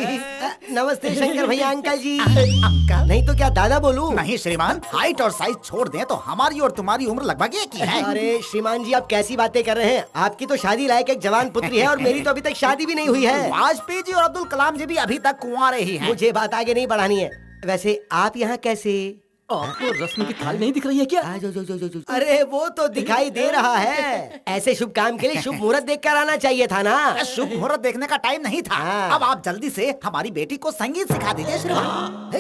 नमस्ते शंकर भैया। अंकल जी। अंकल नहीं तो क्या दादा बोलूं? नहीं श्रीमान, हाइट और साइज छोड़ दें तो हमारी और तुम्हारी उम्र लगभग एक ही है। अरे श्रीमान जी, आप कैसी बातें कर रहे हैं? आपकी तो शादी लायक एक जवान पुत्री है और मेरी तो अभी तक शादी भी नहीं हुई है। वाजपेयी जी और अब्दुल कलाम जी भी अभी तक कुंवारे ही हैं। मुझे बात आगे नहीं बढ़ानी है। वैसे आप यहाँ कैसे? आपको रस्म की थाली नहीं दिख रही है क्या? जो। अरे वो तो दिखाई दे रहा है। ऐसे शुभ काम के लिए शुभ मुहूर्त देखकर आना चाहिए था ना। शुभ मुहूर्त देखने का टाइम नहीं था। अब आप जल्दी से हमारी बेटी को संगीत सिखा दीजिए श्रीमान।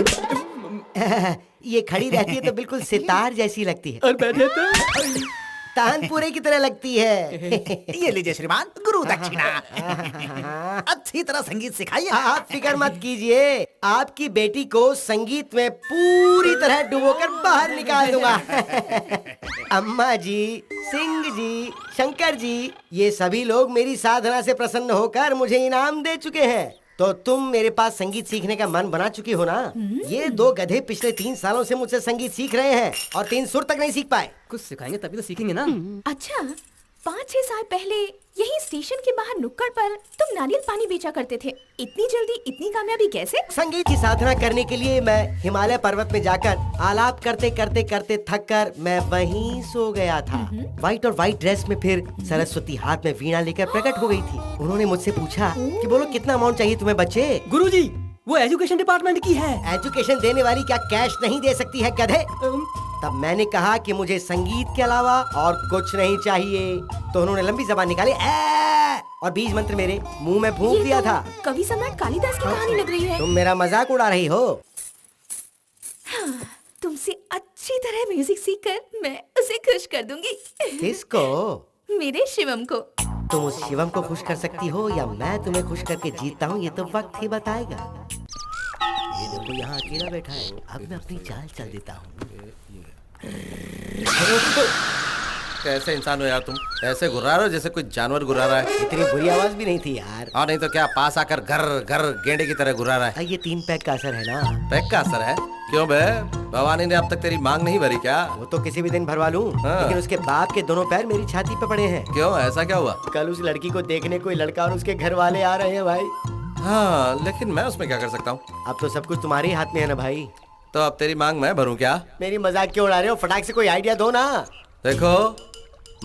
ये खड़ी रहती है तो बिल्कुल सितार जैसी लगती है। और बैठे तो तानपुरे की तरह लगती है। ये लीजिए श्रीमान गुरु दक्षिणा। अच्छी तरह संगीत सिखाइए। आप फिक्र मत कीजिए, आपकी बेटी को संगीत में पूरी तरह डुबोकर बाहर निकाल दूंगा। अम्मा जी, सिंह जी, शंकर जी, ये सभी लोग मेरी साधना से प्रसन्न होकर मुझे इनाम दे चुके हैं। तो तुम मेरे पास संगीत सीखने का मन बना चुकी हो ना? ये दो गधे पिछले 3 सालों से मुझसे संगीत सीख रहे हैं और 3 सुर तक नहीं सीख पाए। कुछ सिखाएंगे तभी तो सीखेंगे ना। अच्छा, 5-6 साल पहले यही स्टेशन के बाहर नुक्कड़ पर तुम नारियल पानी बेचा करते थे। इतनी जल्दी इतनी कामयाबी कैसे? संगीत की साधना करने के लिए मैं हिमालय पर्वत में जाकर आलाप करते करते करते थक कर मैं वहीं सो गया था। व्हाइट और व्हाइट ड्रेस में फिर सरस्वती हाथ में वीणा लेकर प्रकट हो गई थी। उन्होंने मुझसे पूछा कि बोलो कितना अमाउंट चाहिए तुम्हें बच्चे? गुरुजी, वो एजुकेशन डिपार्टमेंट की है। एजुकेशन देने वाली क्या कैश नहीं दे सकती है गधे? तब मैंने कहा कि मुझे संगीत के अलावा और कुछ नहीं चाहिए। तो उन्होंने लंबी जबान निकाली और बीज मंत्र मेरे मुंह में फूंक दिया था। कवि सम्राट कालिदास की कहानी लग रही है। तुम मेरा मजाक उड़ा रही हो। हाँ, तुमसे अच्छी तरह म्यूजिक सीखकर मैं उसे खुश कर दूंगी। किसको? मेरे शिवम को। तुम उस शिवम को खुश कर सकती हो या मैं तुम्हें खुश करके जीतता हूँ, ये तो वक्त ही बताएगा। ये देखो यहाँ अकेला बैठा है, अब मैं अपनी चाल चल देता हूँ। कैसे इंसान हो यार तुम? ऐसे घुरा रहे हो जैसे कोई जानवर घुरा रहा है। इतनी बुरी आवाज भी नहीं थी यार। और नहीं तो क्या, पास आकर घर घर गेंडे की तरह घुरा रहा है। ये 3 पैक का असर है ना? पैक का असर है? क्यों बे, भवानी ने अब तक तेरी मांग नहीं भरी क्या? वो तो किसी भी दिन भरवा लूं, लेकिन उसके बाप के दोनों पैर मेरी छाती पे पड़े हैं। क्यों, ऐसा क्या हुआ? कल उस लड़की को देखने कोई लड़का और उसके घर वाले आ रहे हैं भाई। हाँ, लेकिन मैं उसमें क्या कर सकता हूँ? अब तो सब कुछ तुम्हारे ही हाथ में है ना भाई। तो अब तेरी मांग मैं भरूं क्या? मेरी मजाक क्यों उड़ा रहे हो? फटाक से कोई आइडिया दो ना। देखो,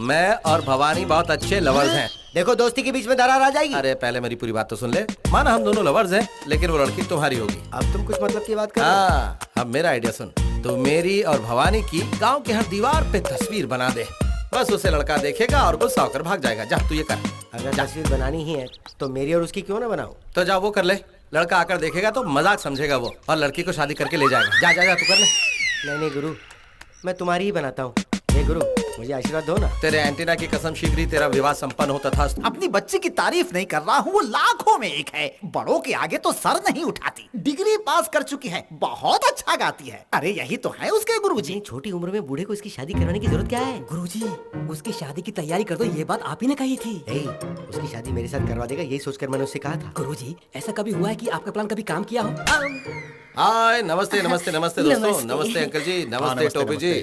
मैं और भवानी बहुत अच्छे लवर्स हैं। देखो, दोस्ती के बीच में दरार आ जाएगी। अरे पहले मेरी पूरी बात तो सुन ले। माना हम दोनों लवर्स हैं, लेकिन वो लड़की तुम्हारी होगी। अब तुम कुछ मतलब की बात कर रहे हो? हाँ, अब मेरा आइडिया सुन। तो मेरी और भवानी की गांव के हर दीवार पे तस्वीर बना दे। बस उसे लड़का देखेगा और गुस्सा होकर भाग जाएगा। जा तू ये कर। अगर तस्वीर बनानी ही है तो मेरी और उसकी क्यों ना बनाओ? तो जा वो कर ले। लड़का आकर देखेगा तो मजाक समझेगा वो, और लड़की को शादी करके ले जाएगा। जा जा जा तू कर ले। नहीं गुरु, मैं तुम्हारी ही बनाता हूँ। हे गुरु, मुझे आशीर्वाद दो ना। तेरे एंटीना की कसम, शीघ्र ही तेरा विवाह संपन्न हो तथास्तु। अपनी बच्ची की तारीफ नहीं कर रहा हूँ, वो लाखों में एक है। बड़ों के आगे तो सर नहीं उठाती। डिग्री पास कर चुकी है, बहुत अच्छा गाती है। अरे यही तो है उसके गुरुजी। छोटी उम्र में बूढ़े को इसकी शादी करवाने की जरूरत क्या है? गुरुजी, उसकी शादी की तैयारी कर दो, ये बात आप ही ने कही थी। उसकी शादी मेरे साथ करवा देगा, यही सोचकर मैंने उससे कहा था। गुरुजी, ऐसा कभी हुआ है कि आपका प्लान कभी काम किया हो? हाय, नमस्ते नमस्ते नमस्ते दोस्तों। नमस्ते अंकल जी, नमस्ते टोपी जी।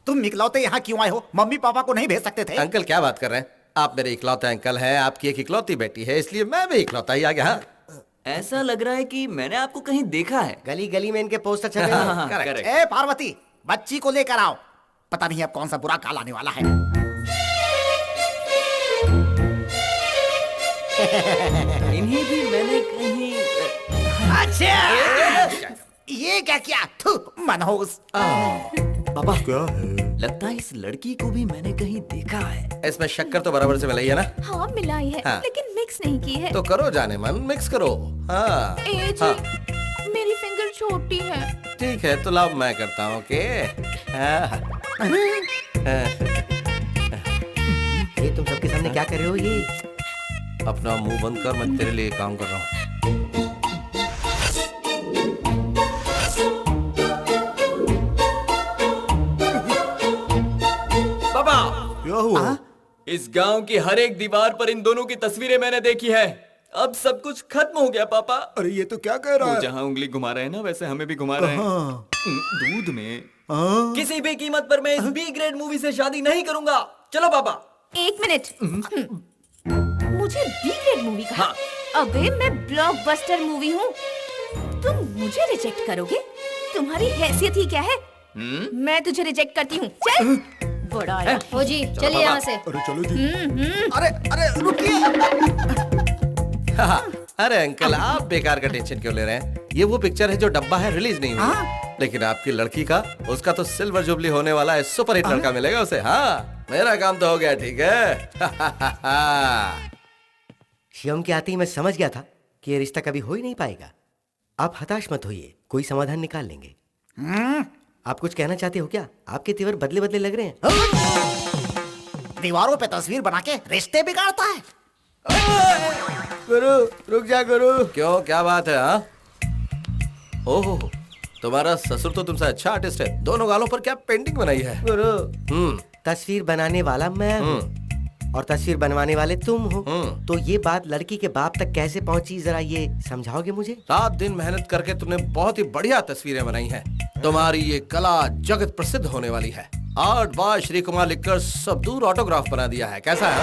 तुम इकलौते यहाँ क्यों आए हो? मम्मी पापा को नहीं भेज सकते थे? अंकल क्या बात कर रहे हैं? आप मेरे इकलौते अंकल हैं, आपकी एक इकलौती बेटी है, इसलिए मैं भी इकलौता ही आ गया। ऐसा लग रहा है कि मैंने आपको कहीं देखा है। गली गली में इनके पोस्टर छपे हैं। करेक्ट। ए पार्वती, बच्ची को लेकर आओ। पता नहीं अब कौन सा बुरा काल आने वाला है। इन्हें भी मैंने कहीं। अच्छा, ये क्या किया? मनहूस। पापा क्या है? लगता है इस लड़की को भी मैंने कहीं देखा है। इसमें शक्कर तो बराबर से मिलाई है ना? हाँ मिलाई है, हाँ। लेकिन मिक्स नहीं की है। तो करो जाने मन, मिक्स करो। हाँ, ए जी, मेरी फिंगर छोटी है। ठीक है, तो लाओ मैं करता हूँ। ओके। ये तुम सबके सामने क्या कर रहे हो? ये अपना मुंह बंद कर, मैं तेरे लिए काम कर रहा हूँ। क्या हुआ? इस गांव की हर एक दीवार पर इन दोनों की तस्वीरें मैंने देखी है। अब सब कुछ खत्म हो गया पापा। अरे ये तो क्या कह रहा है? वो जहाँ उंगली घुमा रहे हैं ना, वैसे हमें भी घुमा रहे हैं। दूध में। किसी भी कीमत पर मैं इस बी ग्रेड मूवी से शादी नहीं करूंगा। चलो पापा। 1 मिनट। मुझे बी ग्रेड मूवी कहा? हाँ। अबे मैं ब्लॉकबस्टर मूवी हूँ। तुम मुझे रिजेक्ट करोगे? तुम्हारी हैसियत ही क्या है? मैं तुझे रिजेक्ट करती हूँ। चल। बड़ा आया। हो जी, चलिए यहाँ से। अरे चलो जी। अरे रुकिए। अरे अंकल, आप बेकार का टेंशन क्यों ले रहे हैं? ये वो पिक्चर है जो डब्बा है, रिलीज नहीं हुई। लेकिन आपकी लड़की का, उसका तो सिल्वर जुबली होने वाला है, सुपर हिट लड़का मिलेगा उसे। हाँ, मेरा काम तो हो गया। ठीक है। शिवम के आते ही मैं समझ गया था कि ये रिश्ता कभी हो ही नहीं पाएगा। आप हताश मत होइए, कोई समाधान निकाल लेंगे। आप कुछ कहना चाहते हो क्या? आपके तेवर बदले बदले लग रहे हैं। दीवारों पे तस्वीर बना के रिश्ते बिगाड़ता है। गुरु रुक जा गुरु। क्यों, क्या बात है? हाँ, ओहो, तुम्हारा ससुर तो तुमसे अच्छा आर्टिस्ट है। दोनों गालों पर क्या पेंटिंग बनाई है? गुरु, तस्वीर बनाने वाला मैं हूँ और तस्वीर बनवाने वाले तुम हो। तो ये बात लड़की के बाप तक कैसे पहुंची, जरा ये समझाओगे मुझे? 7 दिन मेहनत करके तुमने बहुत ही बढ़िया तस्वीरें बनाई हैं। तुम्हारी ये कला जगत प्रसिद्ध होने वाली है। आर्ट बाय श्री कुमार लिखकर सब दूर ऑटोग्राफ बना दिया है। कैसा है?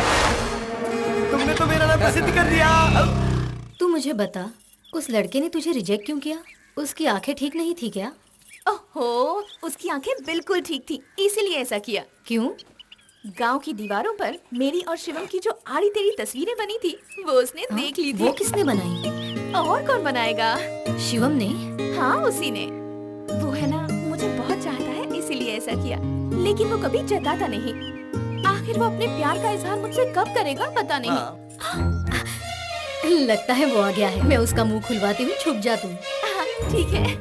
तुमने तो मेरा नाम प्रसिद्ध कर दिया। तू मुझे बता, उस लड़के ने तुझे रिजेक्ट क्यों किया? उसकी आंखें ठीक नहीं थी क्या? ओहो, उसकी आंखें बिल्कुल ठीक थी, इसीलिए ऐसा किया। क्यों? गांव की दीवारों पर मेरी और शिवम की जो आड़ी तेरी तस्वीरें बनी थी, वो उसने देख ली थी। वो किसने बनाई? और कौन बनाएगा? शिवम ने? हाँ, उसी ने। वो है ना, मुझे बहुत चाहता है, इसीलिए ऐसा किया। लेकिन वो कभी जताता नहीं। आखिर वो अपने प्यार का इजहार मुझसे कब करेगा, पता नहीं। लगता है वो आ गया है। मैं उसका मुंह खुलवाती हूँ, छुप जा तू। ठीक है।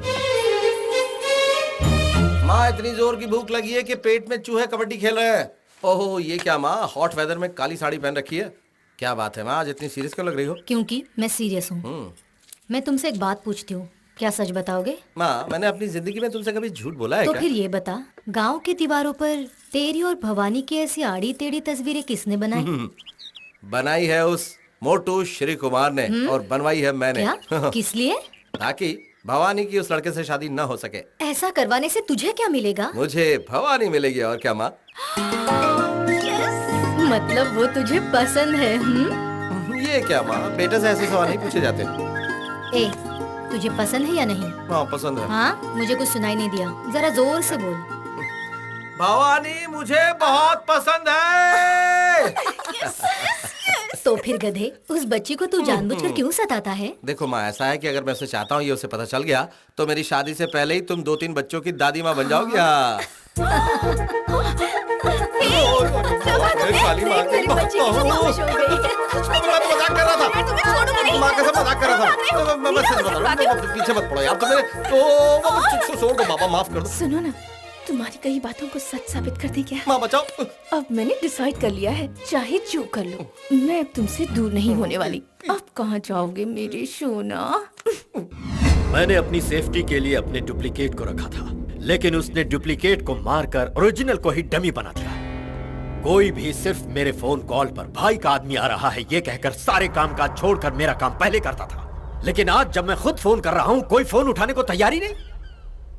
माँ, इतनी जोर की भूख लगी है कि पेट में चूहे कबड्डी खेल रहे हैं। ओहो, ये क्या माँ, हॉट वेदर में काली साड़ी पहन रखी है? क्या बात है माँ, आज इतनी सीरियस क्यों लग रही हो? क्योंकि मैं सीरियस हूँ। मैं तुमसे एक बात पूछती हूँ, क्या सच बताओगे? माँ, मैंने अपनी जिंदगी में तुमसे कभी झूठ बोला है तो क्या? फिर ये बता, गांव की दीवारों पर तेरी और भवानी की ऐसी आड़ी टेढ़ी तस्वीरें किसने बनाई? बनाई है उस मोटू श्री कुमार ने और बनवाई है मैंने। क्या? किस लिए? ताकि भवानी की उस लड़के से शादी न हो सके। ऐसा करवाने से तुझे क्या मिलेगा? मुझे भवानी मिलेगी, और क्या माँ? मतलब वो तुझे पसंद है? ये क्या माँ, बेटे से ऐसे सवाल नहीं पूछे जाते। ए, तुझे पसंद है या नहीं? हाँ, पसंद है। हाँ, मुझे कुछ सुनाई नहीं दिया, जरा जोर से बोल। भवानी मुझे बहुत पसंद है। तो फिर गधे, उस बच्ची को तू जानबूझकर क्यों सताता है? देखो माँ, ऐसा है कि अगर मैं उसे चाहता हूँ, ये उसे पता चल गया, तो मेरी शादी से पहले ही तुम 2-3 बच्चों की दादी माँ बन जाओगी। मजाक कर रहा था, माँ कसम मजाक कर रहा था। मैं सच बता रहा हूँ, पीछे मत पड़ो यार। तो मेरे छोड़ दो बाबा, माफ कर दो। सुनो ना, तुम्हारी कई बातों को सच साबित कर दे क्या? माँ बचाओ। अब मैंने डिसाइड कर लिया है, चाहे जो कर लो, मैं अब तुमसे दूर नहीं होने वाली। अब कहाँ जाओगे मेरे सोना? मैंने अपनी सेफ्टी के लिए अपने डुप्लीकेट को रखा था, लेकिन उसने डुप्लीकेट को मारकर ओरिजिनल को ही डमी बना दिया। कोई भी सिर्फ मेरे फोन कॉल पर भाई का आदमी आ रहा है ये कहकर सारे काम काज छोड़कर मेरा काम पहले करता था, लेकिन आज जब मैं खुद फोन कर रहा हूँ, कोई फोन उठाने को तैयार ही नहीं।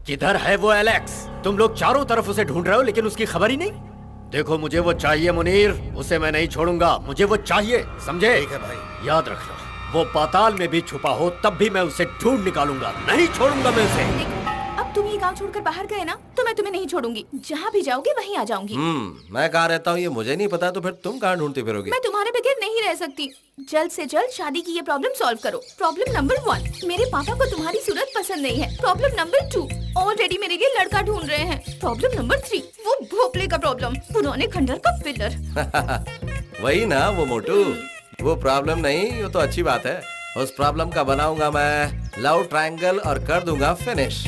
किधर है वो एलेक्स? तुम लोग चारों तरफ उसे ढूंढ रहे हो, लेकिन उसकी खबर ही नहीं। देखो, मुझे वो चाहिए मुनीर, उसे मैं नहीं छोड़ूंगा, मुझे वो चाहिए, समझे? ठीक है भाई। याद रखना, वो पाताल में भी छुपा हो तब भी मैं उसे ढूंढ निकालूंगा, नहीं छोड़ूंगा मैं उसे। अब तुम ये गांव छोड़कर बाहर गए ना, तो मैं तुम्हें नहीं छोड़ूंगी। जहाँ भी जाओगे वहीं आ जाऊंगी। मैं कहाँ रहता हूँ ये मुझे नहीं पता, तो फिर तुम कहाँ ढूंढती फिरोगी? मैं तुम्हारे बगैर नहीं रह सकती। जल्द से जल्द शादी की ये प्रॉब्लम सॉल्व करो। प्रॉब्लम नंबर 1, मेरे पापा को तुम्हारी सूरत पसंद नहीं है। प्रॉब्लम नंबर 2, ऑलरेडी मेरे लिए लड़का ढूंढ रहे हैं। प्रॉब्लम नंबर 3, वो भोपले का प्रॉब्लम, पुराने खंडर का पिलर। वही ना वो मोटू, वो प्रॉब्लम नहीं, वो तो अच्छी बात है। उस प्रॉब्लम का बनाऊंगा मैं लव ट्रायंगल और कर दूंगा फिनिश।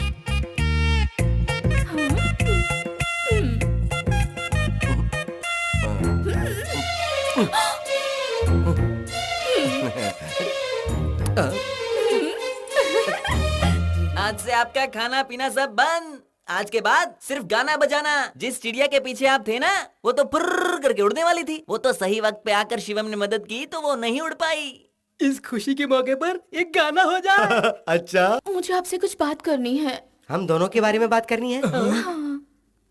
आज से आपका खाना पीना सब बंद। आज के बाद सिर्फ गाना बजाना। जिस चिड़िया के पीछे आप थे ना, वो तो फुर्र करके उड़ने वाली थी। वो तो सही वक्त पे आकर शिवम ने मदद की, तो वो नहीं उड़ पाई। इस खुशी के मौके पर एक गाना हो जाए। अच्छा, मुझे आपसे कुछ बात करनी है। हम दोनों के बारे में बात करनी है? हाँ,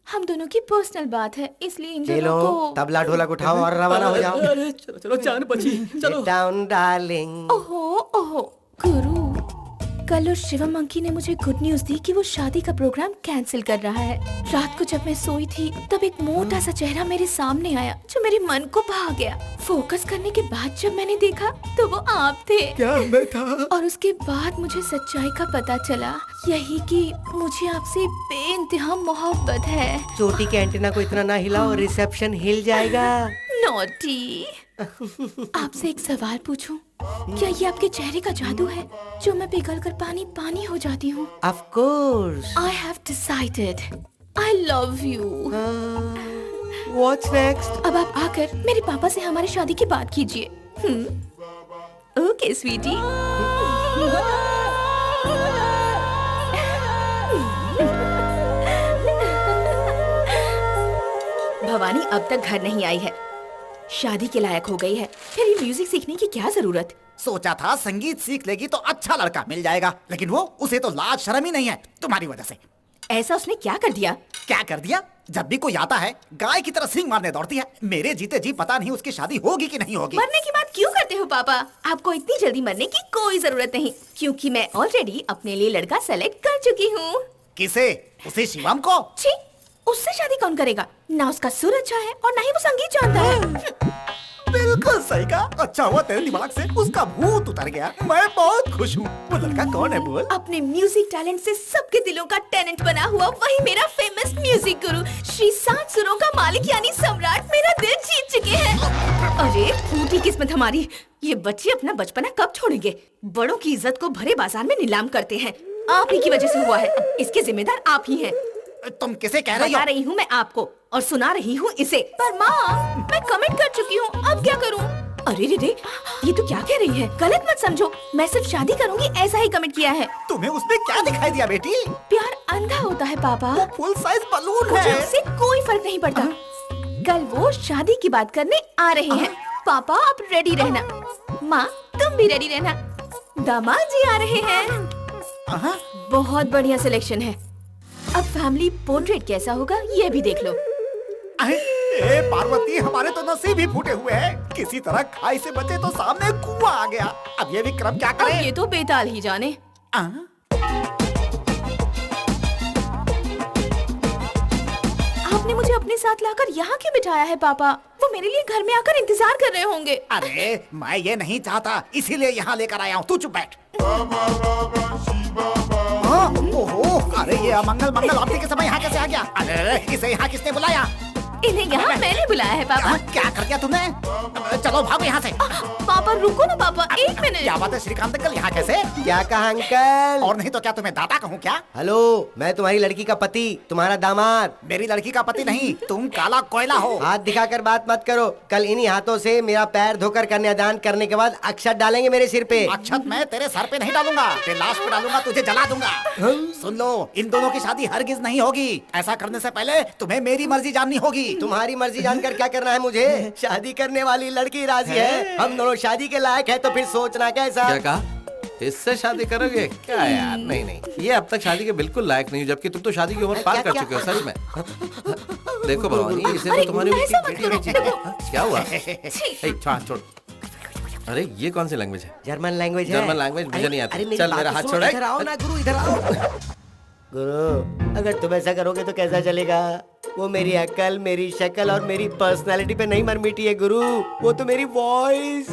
हम दोनों की पर्सनल बात है, इसलिए इन दोनों चलो, को तबला ढोलक उठाओ और रवाना हो जाओ। अरे चलो चलो, जान बची, चलो। Sit down, darling. ओहो, गुरु, कल उस शिवम मंकी ने मुझे गुड न्यूज दी कि वो शादी का प्रोग्राम कैंसिल कर रहा है। रात को जब मैं सोई थी, तब एक मोटा सा चेहरा मेरे सामने आया जो मेरे मन को भा गया। फोकस करने के बाद जब मैंने देखा, तो वो आप थे। क्या मैं था? और उसके बाद मुझे सच्चाई का पता चला, यही कि मुझे आपसे बेइंतहा मोहब्बत है। चोटी के एंटीना को इतना ना हिलाओ, रिसेप्शन हिल जाएगा। नॉटी। आपसे एक सवाल पूछूं? क्या ये आपके चेहरे का जादू है, जो मैं पिघल कर पानी पानी हो जाती हूँ? Of course. I have decided. I love you. What's next? अब आप आकर मेरे पापा से हमारी शादी की बात कीजिए। ओके स्वीटी। भवानी अब तक घर नहीं आई है, शादी के लायक हो गई है, फिर ये म्यूजिक सीखने की क्या जरूरत? सोचा था संगीत सीख लेगी तो अच्छा लड़का मिल जाएगा, लेकिन वो उसे तो लाज शर्म ही नहीं है तुम्हारी वजह से। ऐसा उसने क्या कर दिया? क्या कर दिया? जब भी कोई आता है गाय की तरह सींग मारने दौड़ती है। मेरे जीते जी पता नहीं उसकी शादी होगी कि नहीं होगी। मरने की बात क्यों करते हो पापा? आपको इतनी जल्दी मरने की कोई जरूरत नहीं, क्योंकि मैं ऑलरेडी अपने लिए लड़का सेलेक्ट कर चुकी हूँ। किसे? उसे शिवम को? छी, उससे शादी कौन करेगा? ना उसका सुर अच्छा है और ना ही वो संगीत जानता है। बिल्कुल सही कहा। अच्छा हुआ तेरे दिमाग से उसका भूत उतर गया। मैं बहुत खुश हूँ। वो लड़का कौन है बोल? अपने म्यूजिक टैलेंट से सबके दिलों का टैलेंट बना हुआ वही मेरा फेमस म्यूजिक गुरु श्री 7 सुरों का मालिक यानी सम्राट मेरा दिल जीत चुके हैं। अरे फूटी किस्मत हमारी, ये बच्चे अपना बचपना कब छोड़ेंगे? बड़ों की इज्जत को भरे बाजार में नीलाम करते हैं। आप ही की वजह से हुआ है, इसके जिम्मेदार आप ही हैं। तुम किसे कह रही हो? बता रही हूँ मैं आपको और सुना रही हूँ इसे। पर माँ, मैं कमेंट कर चुकी हूँ, अब क्या करूँ? अरे रे रे, ये तो क्या कह रही है? गलत मत समझो, मैं सिर्फ शादी करूँगी ऐसा ही कमेंट किया है। तुम्हें उसमें क्या दिखाई दिया बेटी? प्यार अंधा होता है पापा। वो फुल साइज बलून है। मुझे उससे कोई फर्क नहीं पड़ता। कल वो शादी की बात करने आ रहे हैं। पापा आप रेडी रहना, माँ तुम भी रेडी रहना, दामाद जी आ रहे हैं। बहुत बढ़िया सिलेक्शन है। अब फैमिली पोर्ट्रेट कैसा होगा ये भी देख लो। ए पार्वती, हमारे तो नसीब ही फूटे हुए हैं। किसी तरह खाई से बचे तो सामने कुआं आ गया। अब ये विक्रम क्या करे? अब ये तो बेताल ही जाने। आपने मुझे अपने साथ लाकर यहाँ क्यों बिठाया है पापा? वो मेरे लिए घर में आकर इंतजार कर रहे होंगे। अरे मैं ये नहीं चाहता, इसीलिए यहाँ लेकर आया हूँ। तू चुप बैठ। ओहो, अरे ये अमंगल मंगल आरती के समय यहाँ कैसे आ गया? अरे इसे यहाँ किसने बुलाया? इन्हें यहाँ मैंने बुलाया है पापा। क्या कर दिया तुमने? चलो भागो यहाँ से। पापा रुको ना पापा, एक मिनट। क्या बात है श्रीकांत अंकल, यहाँ कैसे? क्या कहा अंकल? और नहीं तो क्या तुम्हें दादा कहूँ क्या? हेलो, मैं तुम्हारी लड़की का पति, तुम्हारा दामाद। मेरी लड़की का पति नहीं, तुम काला कोयला हो। हाथ दिखाकर बात मत करो। कल इन्हीं हाथों से मेरा पैर धोकर कन्यादान करने के बाद अक्षत डालेंगे मेरे सिर पे। अक्षत मैं तेरे सर पे नहीं डालूंगा, तेरे लाश पे डालूंगा, तुझे जला दूंगा। सुन लो, इन दोनों की शादी हरगिज नहीं होगी। ऐसा करने से पहले तुम्हें मेरी मर्जी जाननी होगी। तुम्हारी मर्जी जानकर क्या करना है मुझे? शादी करने वाली लड़की राजी है, हम दोनों शादी के लायक है, तो फिर सोचना कैसा? क्या कहा? इससे शादी करोगे क्या यार? नहीं नहीं, ये अब तक शादी के बिल्कुल लायक नहीं, जबकि तुम तो शादी की उम्र पार कर चुके हो। सच में देखो भवानी, इसे तो तुम्हारी क्या हुआ? छोड़। अरे ये कौन सी लैंग्वेज है? जर्मन लैंग्वेज है। जर्मन लैंग्वेज मुझे नहीं आती। चल मेरा हाथ छोड़। इधर आओ ना गुरु, इधर आओ। गुरु, अगर तुम ऐसा करोगे तो कैसा चलेगा? वो मेरी अकल, मेरी शक्ल और मेरी पर्सनालिटी पे नहीं मर मिटी है गुरु, वो तो मेरी वॉइस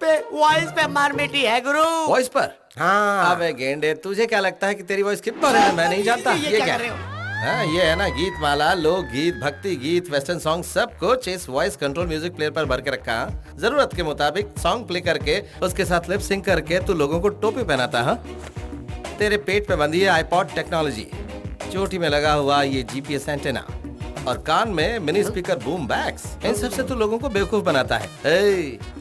पे मर मिटी है गुरु। वॉइस पर? हाँ। अबे गेंडे, तुझे क्या लगता है कि तेरी वॉइस किस बारे में मैं नहीं जानता? ये क्या कर रहे हो? हाँ, ये है ना गीत माला, लोक गीत, भक्ति गीत, वेस्टर्न सॉन्ग, सब कुछ इस वॉइस कंट्रोल म्यूजिक प्लेयर पर भर के रखा। जरूरत के मुताबिक सॉन्ग प्ले करके उसके साथ लिप सिंक करके तू लोगों को टोपी पहनाता है। तेरे पेट पे बंधी है आईपॉड टेक्नोलॉजी, चोटी में लगा हुआ ये जीपीएस एंटेना और कान में मिनी स्पीकर बूम बैग्स। इन सब से तू लोगों को बेवकूफ बनाता है।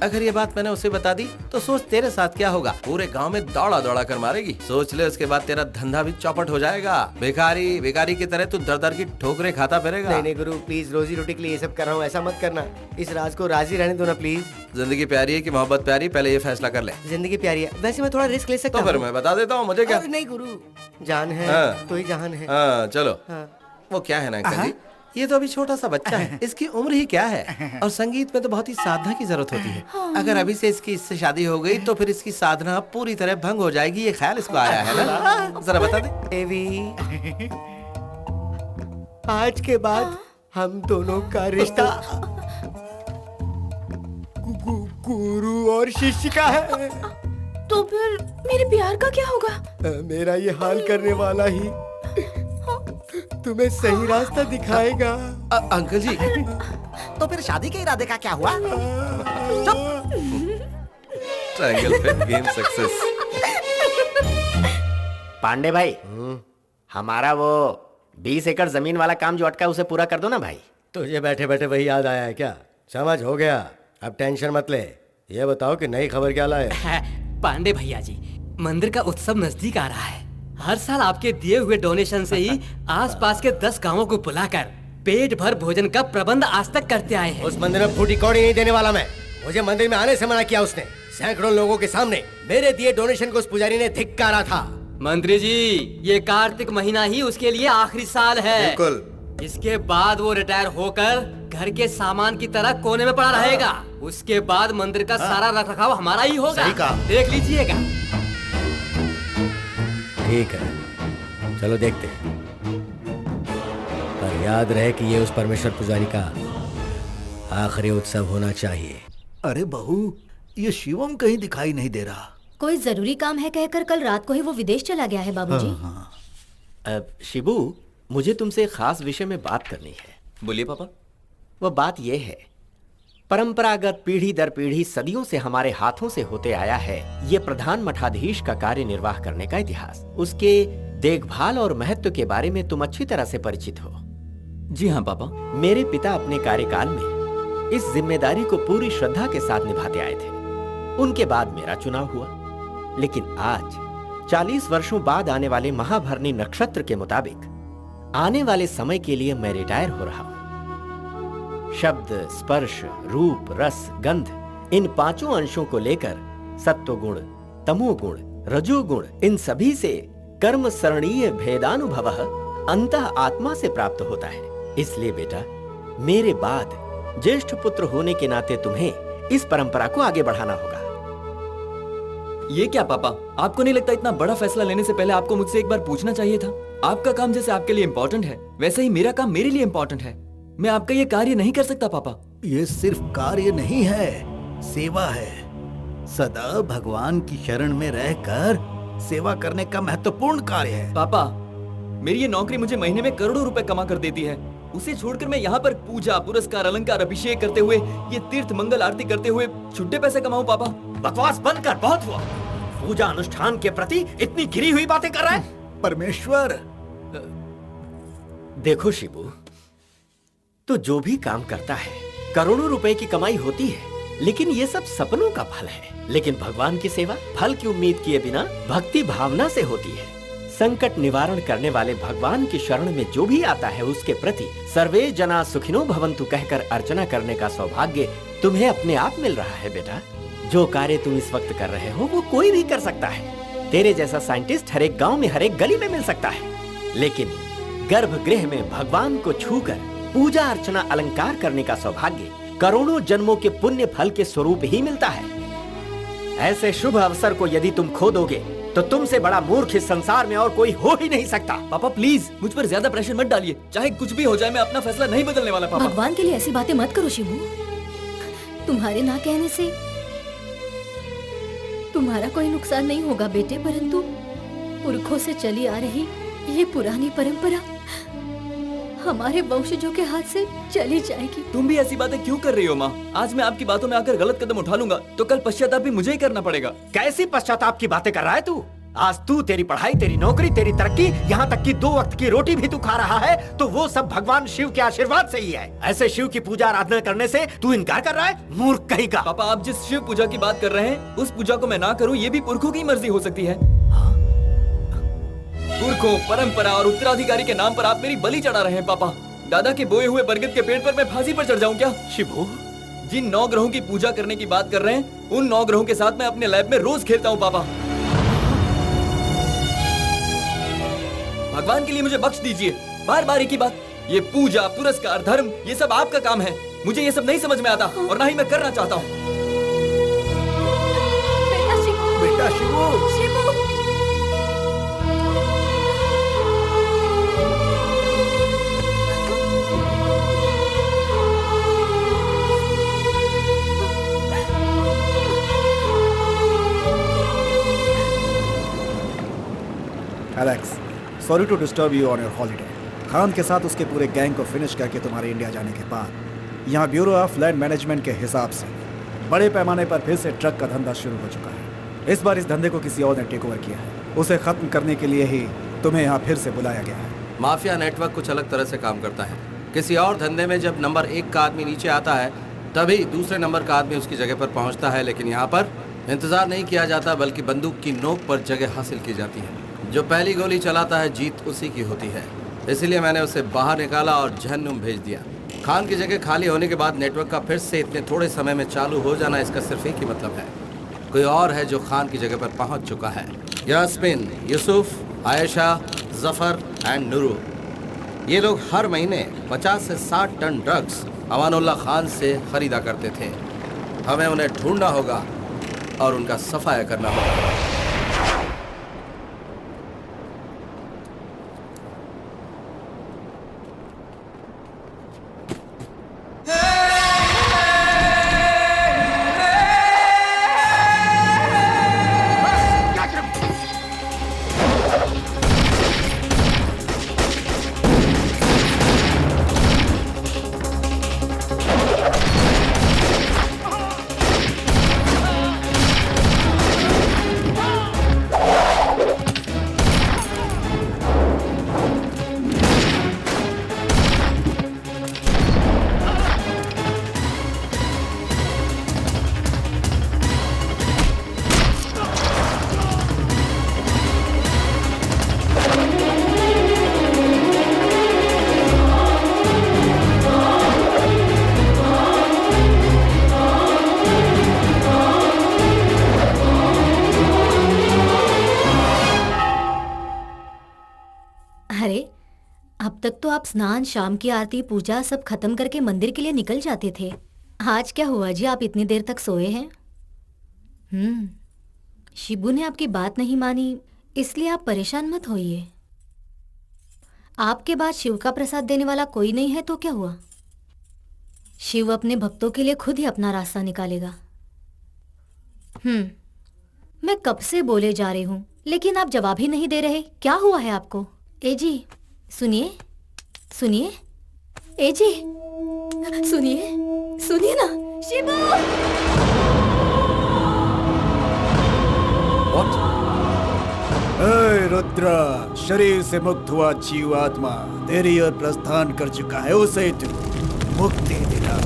अगर ये बात मैंने उसे बता दी तो सोच तेरे साथ क्या होगा। पूरे गांव में दौड़ा दौड़ा कर मारेगी। सोच ले, उसके बाद तेरा धंधा भी चौपट हो जाएगा। भिखारी की तरह तू दर दर की ठोकरें खाता फिरेगा। नहीं गुरु, प्लीज, रोजी रोटी के लिए ये सब कर रहा हूँ, ऐसा मत करना। इस राज को राजी रहने दो ना प्लीज। जिंदगी प्यारी है कि मोहब्बत प्यारी, पहले ये फैसला कर ले। जिंदगी प्यारी है, वैसे मैं थोड़ा रिस्क ले सकता हूँ। तो फिर मैं बता देता हूँ, मुझे क्या? नहीं गुरु, जान है तो ही जहान है। चलो। वो क्या है ना अंकल जी, ये तो अभी छोटा सा बच्चा है, इसकी उम्र ही क्या है, और संगीत में तो बहुत ही साधना की जरूरत होती है। अगर अभी से इससे शादी हो गई तो फिर इसकी साधना पूरी तरह भंग हो जाएगी। ये ख्याल इसको आया है ना? जरा बता दे। देवी, आज के बाद हम दोनों का रिश्ता गुरु और शिष्य का है। तो फिर मेरे प्यार का क्या होगा? मेरा ये हाल करने वाला ही तुम्हें सही रास्ता दिखाएगा। अंकल जी, तो फिर शादी के इरादे का क्या हुआ? ट्रायंगल पे गेम सक्सेस। पांडे भाई, हमारा वो 20 एकड़ जमीन वाला काम जो अटका है उसे पूरा कर दो ना भाई। तुझे बैठे बैठे वही याद आया है क्या? समझ हो गया, अब टेंशन मत ले। ये बताओ कि नई खबर क्या लाए? पांडे भैया जी, मंदिर का उत्सव नजदीक आ रहा है। हर साल आपके दिए हुए डोनेशन से ही आसपास के 10 गांवों को बुलाकर पेट भर भोजन का प्रबंध आज तक करते आए हैं। उस मंदिर में फूटी कौड़ी नहीं देने वाला मैं। मुझे मंदिर में आने से मना किया उसने। सैकड़ों लोगों के सामने मेरे दिए डोनेशन को उस पुजारी ने धिक्कारा था। मंत्री जी, ये कार्तिक महीना ही उसके लिए आखिरी साल है। बिल्कुल। इसके बाद वो रिटायर होकर घर के सामान की तरह कोने में पड़ा रहेगा। उसके बाद मंदिर का सारा रखरखाव हमारा ही होगा। सही कहा। देख लीजिएगा। ठीक है, चलो देखते हैं, पर याद रहे कि ये उस परमेश्वर पुजारी का आखिरी उत्सव होना चाहिए। अरे बहू, ये शिवम कहीं दिखाई नहीं दे रहा। कोई जरूरी काम है कहकर कल रात को ही वो विदेश चला गया है बाबूजी। शिबू, मुझे तुमसे एक खास विषय में बात करनी है। बोलिए पापा। वह बात यह है, परंपरागत पीढ़ी दर पीढ़ी सदियों से हमारे हाथों से होते आया है ये प्रधान मठाधीश का कार्य निर्वाह करने का इतिहास। उसके देखभाल और महत्व के बारे में तुम अच्छी तरह से परिचित हो। जी हाँ पापा। मेरे पिता अपने कार्यकाल में इस जिम्मेदारी को पूरी श्रद्धा के साथ निभाते आए थे। उनके बाद मेरा चुनाव हुआ, लेकिन आज 40 वर्षों बाद आने वाले महाभरणी नक्षत्र के मुताबिक आने वाले समय के लिए मैं रिटायर हो रहा हूं। शब्द, स्पर्श, रूप, रस, गंध, इन पांचों अंशों को लेकर सत्वगुण, तमोगुण, रजोगुण, इन सभी से कर्म सरणीय भेदानुभवः अंतः आत्मा से प्राप्त होता है। इसलिए बेटा, मेरे बाद ज्येष्ठ पुत्र होने के नाते तुम्हें इस परंपरा को आगे बढ़ाना होगा। ये क्या पापा, आपको नहीं लगता इतना बड़ा फैसला लेने से पहले आपको मुझसे एक बार पूछना चाहिए था? आपका काम जैसे आपके लिए इम्पोर्टेंट है, वैसे ही मेरा काम मेरे लिए इम्पोर्टेंट है। मैं आपका ये कार्य नहीं कर सकता पापा। ये सिर्फ कार्य नहीं है, सेवा है। सदा भगवान की शरण में रहकर सेवा करने का महत्वपूर्ण कार्य है। पापा, मेरी ये नौकरी मुझे महीने में करोड़ों रुपए कमा कर देती है। उसे छोड़कर मैं यहाँ पर पूजा, पुरस्कार, अलंकार, अभिषेक करते हुए, ये तीर्थ मंगल आरती करते हुए छुट्टे पैसे कमाऊं पापा? बकवास बंद कर, बहुत हुआ। पूजा अनुष्ठान के प्रति इतनी गिरी हुई बातें कर रहा है। परमेश्वर, देखो शिबू, तो जो भी काम करता है करोड़ों रुपए की कमाई होती है, लेकिन ये सब सपनों का फल है। लेकिन भगवान की सेवा फल की उम्मीद किए बिना भक्ति भावना से होती है। संकट निवारण करने वाले भगवान की शरण में जो भी आता है उसके प्रति सर्वे जना सुखिनो भवन्तु कहकर अर्चना करने का सौभाग्य तुम्हें अपने आप मिल रहा है बेटा। जो कार्य तुम इस वक्त कर रहे हो वो कोई भी कर सकता है। तेरे जैसा साइंटिस्ट हर एक गांव में, हर एक गली में मिल सकता है, लेकिन गर्भगृह में भगवान को छूकर पूजा अर्चना अलंकार करने का सौभाग्य करोड़ों जन्मों के पुण्य फल के स्वरूप ही मिलता है। ऐसे शुभ अवसर को यदि तुम खो दोगे तो तुमसे बड़ा मूर्ख इस संसार में और कोई हो ही नहीं सकता। पापा प्लीज मुझ पर ज्यादा प्रेशर मत डालिए। चाहे कुछ भी हो जाए, मैं अपना फैसला नहीं बदलने वाला। पापा भगवान के लिए ऐसी बातें मत करो शिबू। तुम्हारे ना कहने से तुम्हारा कोई नुकसान नहीं होगा बेटे, परंतु पुरखों से चली आ रही ये पुरानी परंपरा हमारे वंशजों के हाथ से चली जाएगी। तुम भी ऐसी बातें क्यों कर रही हो माँ? आज मैं आपकी बातों में आकर गलत कदम उठा लूंगा तो कल पश्चाताप भी मुझे ही करना पड़ेगा। कैसी पश्चाताप की बातें कर रहा है तू? आज तू, तेरी पढ़ाई, तेरी नौकरी, तेरी तरक्की, यहाँ तक कि 2 वक्त की रोटी भी तू खा रहा है तो वो सब भगवान शिव के आशीर्वाद से ही है। ऐसे शिव की पूजा आराधना करने से तू इनकार कर रहा है? मूर्ख कहीं का। पापा, आप जिस शिव पूजा की बात कर रहे हैं उस पूजा को मैं ना करूँ ये भी पुरखों की मर्जी हो सकती है। पुरखों, परंपरा और उत्तराधिकारी के नाम पर आप मेरी बलि चढ़ा रहे हैं। पापा, दादा के बोए हुए बरगद के पेड़ पर मैं फांसी पर चढ़ जाऊं क्या? शिबू, जिन 9 ग्रहों की पूजा करने की बात कर रहे हैं उन 9 ग्रहों के साथ मैं अपने लैब में रोज खेलता हूं। पापा, भगवान के लिए मुझे बख्श दीजिए। बार बार एक ही बात। ये पूजा, पुरस्कार, धर्म, ये सब आपका काम है। मुझे ये सब नहीं समझ में आता और ना ही मैं करना चाहता हूँ। बेटा Shivu, Alex, sorry to disturb you on your holiday. Khan के साथ उसके पूरे गैंग को फिनिश करके तुम्हारे इंडिया जाने के बाद यहाँ ब्यूरो ऑफ लैंड मैनेजमेंट के हिसाब से बड़े पैमाने पर फिर से ट्रक का धंधा शुरू हो चुका है। इस बार इस धंधे को किसी और ने टेक ओवर किया है। उसे खत्म करने के लिए ही तुम्हें यहाँ फिर से बुलाया गया है। माफिया नेटवर्क कुछ अलग तरह से काम करता है। किसी और धंधे में जब नंबर 1 का आदमी नीचे आता है तभी दूसरे नंबर का आदमी उसकी जगह पर पहुंचता है, लेकिन यहाँ पर इंतजार नहीं किया जाता बल्कि बंदूक की नोक पर जगह हासिल की जाती है। जो पहली गोली चलाता है जीत उसी की होती है। इसलिए मैंने उसे बाहर निकाला और जहन्नुम भेज दिया। खान की जगह खाली होने के बाद नेटवर्क का फिर से इतने थोड़े समय में चालू हो जाना, इसका सिर्फ एक ही मतलब है, कोई और है जो खान की जगह पर पहुंच चुका है। यास्मीन, यूसुफ, आयशा, जफर एंड नूरू, ये लोग हर महीने 50 से 60 टन ड्रग्स अमानुल्लाह खान से खरीदा करते थे। हमें उन्हें ढूंढना होगा और उनका सफाया करना होगा। अब तक तो आप स्नान, शाम की आरती, पूजा सब खत्म करके मंदिर के लिए निकल जाते थे। आज क्या हुआ जी, आप इतनी देर तक सोए हैं? शिबू ने आपकी बात नहीं मानी, इसलिए आप परेशान मत होइए। आपके बाद शिव का प्रसाद देने वाला कोई नहीं है तो क्या हुआ? शिव अपने भक्तों के लिए खुद ही अपना रास्ता निकालेगा। मैं कब से बोले जा रही हूँ लेकिन आप जवाब ही नहीं दे रहे। क्या हुआ है आपको? ए जी सुनिए, सुनिए, ए जी सुनिए, सुनिए ना। शिबू! रुद्रा, शरीर से मुक्त हुआ जीव आत्मा तेरी ओर प्रस्थान कर चुका है, उसे तू मुक्ति दिला।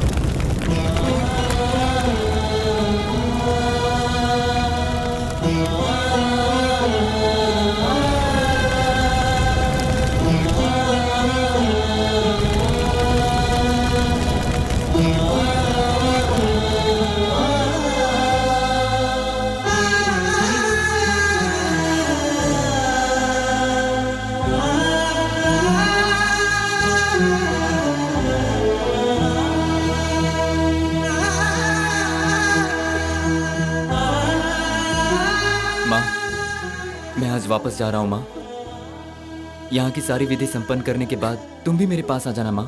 आज वापस जा रहा हूँ माँ। यहाँ की सारी विधि संपन्न करने के बाद तुम भी मेरे पास आ जाना माँ।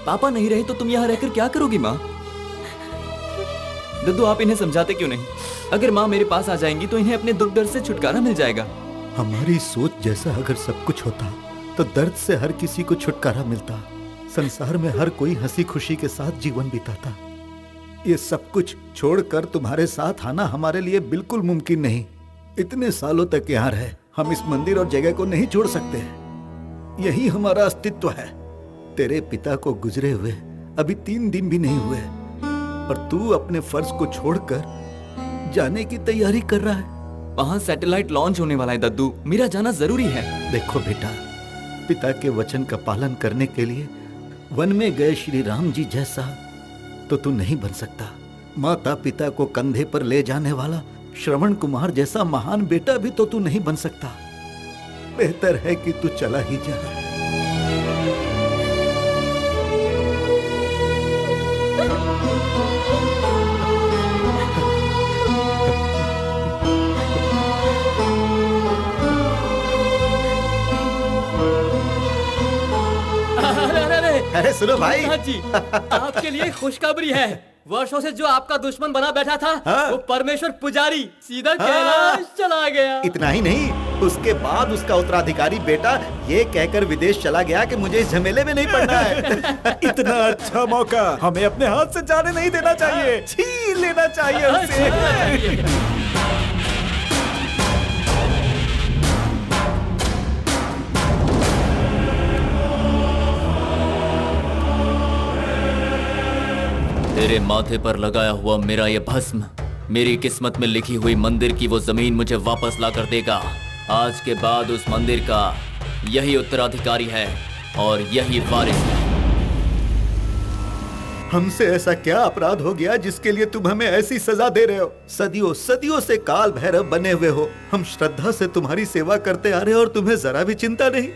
पापा नहीं रहे तो तुम यहाँ रहकर क्या करोगी माँ? दद्दू आप इन्हें समझाते क्यों नहीं? अगर माँ मेरे पास आ जाएंगी तो इन्हें अपने दुख दर्द से छुटकारा मिल जाएगा। हमारी सोच जैसा अगर सब कुछ होता तो दर्द से हर किसी को छुटकारा मिलता, संसार में हर कोई हंसी खुशी के साथ जीवन बिताता। ये सब कुछ छोड़कर तुम्हारे साथ आना हमारे लिए बिल्कुल मुमकिन नहीं। इतने सालों तक यहाँ रहे, हम इस मंदिर और जगह को नहीं छोड़ सकते। यही हमारा अस्तित्व है। तेरे पिता को गुजरे हुए अभी 3 दिन भी नहीं हुए और तू अपने फर्ज को छोड़कर जाने की तैयारी कर रहा है। वहाँ सैटेलाइट लॉन्च होने वाला है दद्दू, मेरा जाना जरूरी है। देखो बेटा, पिता के वचन का पालन करने के लिए वन में गए श्री राम जी जैसा तो तू नहीं बन सकता। माता पिता को कंधे पर ले जाने वाला श्रवण कुमार जैसा महान बेटा भी तो तू नहीं बन सकता। बेहतर है कि तू चला ही जा। अरे सुनो भाई जी, आपके लिए खुशखबरी है। वर्षों से जो आपका दुश्मन बना बैठा था, वो परमेश्वर पुजारी सीधा कैलाश चला गया। इतना ही नहीं, उसके बाद उसका उत्तराधिकारी बेटा ये कहकर विदेश चला गया कि मुझे इस झमेले में नहीं पड़ना है। इतना अच्छा मौका हमें अपने हाथ से जाने नहीं देना चाहिए, छीन लेना चाहिए उसे। तेरे माथे पर लगाया हुआ मेरा ये भस्म मेरी किस्मत में लिखी हुई मंदिर की वो जमीन मुझे वापस ला कर देगा। आज के बाद उस मंदिर का यही उत्तराधिकारी है और यही वारिस है। हमसे ऐसा क्या अपराध हो गया जिसके लिए तुम हमें ऐसी सजा दे रहे हो? सदियों सदियों से काल भैरव बने हुए हो। हम श्रद्धा से तुम्हारी सेवा करते आ रहे और तुम्हें जरा भी चिंता नहीं।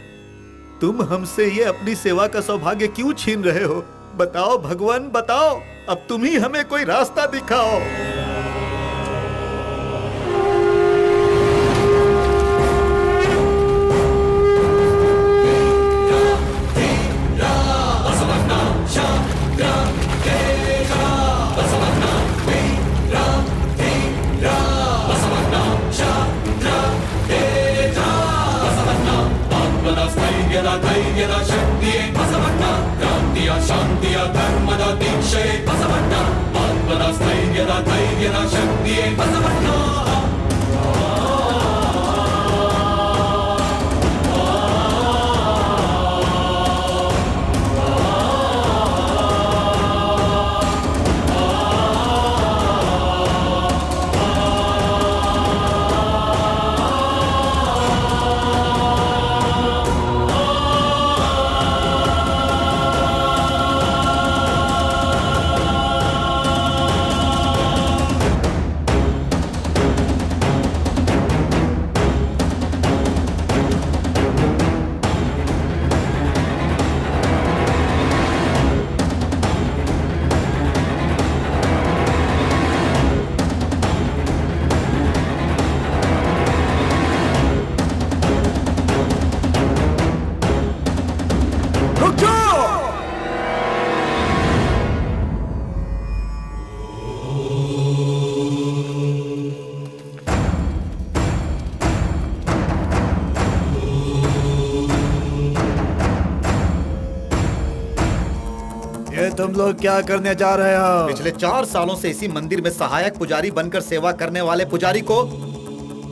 तुम हमसे ये अपनी सेवा का सौभाग्य क्यों छीन रहे हो? बताओ भगवान, बताओ। अब तुम ही हमें कोई रास्ता दिखाओ। ಧೈರ್ಯದ ಶಕ್ತಿಯೇ ಬಸವಣ್ಣ, ಕ್ರಾಂತಿಯ ಶಾಂತಿಯ ಧರ್ಮದ ದೀಕ್ಷೆ ಬಸವಣ್ಣ, ಆತ್ಮದ ಧೈರ್ಯದ ಶಕ್ತಿಯೇ ಬಸವಣ್ಣ. तुम लोग क्या करने जा रहे हो? पिछले 4 सालों से इसी मंदिर में सहायक पुजारी बनकर सेवा करने वाले पुजारी को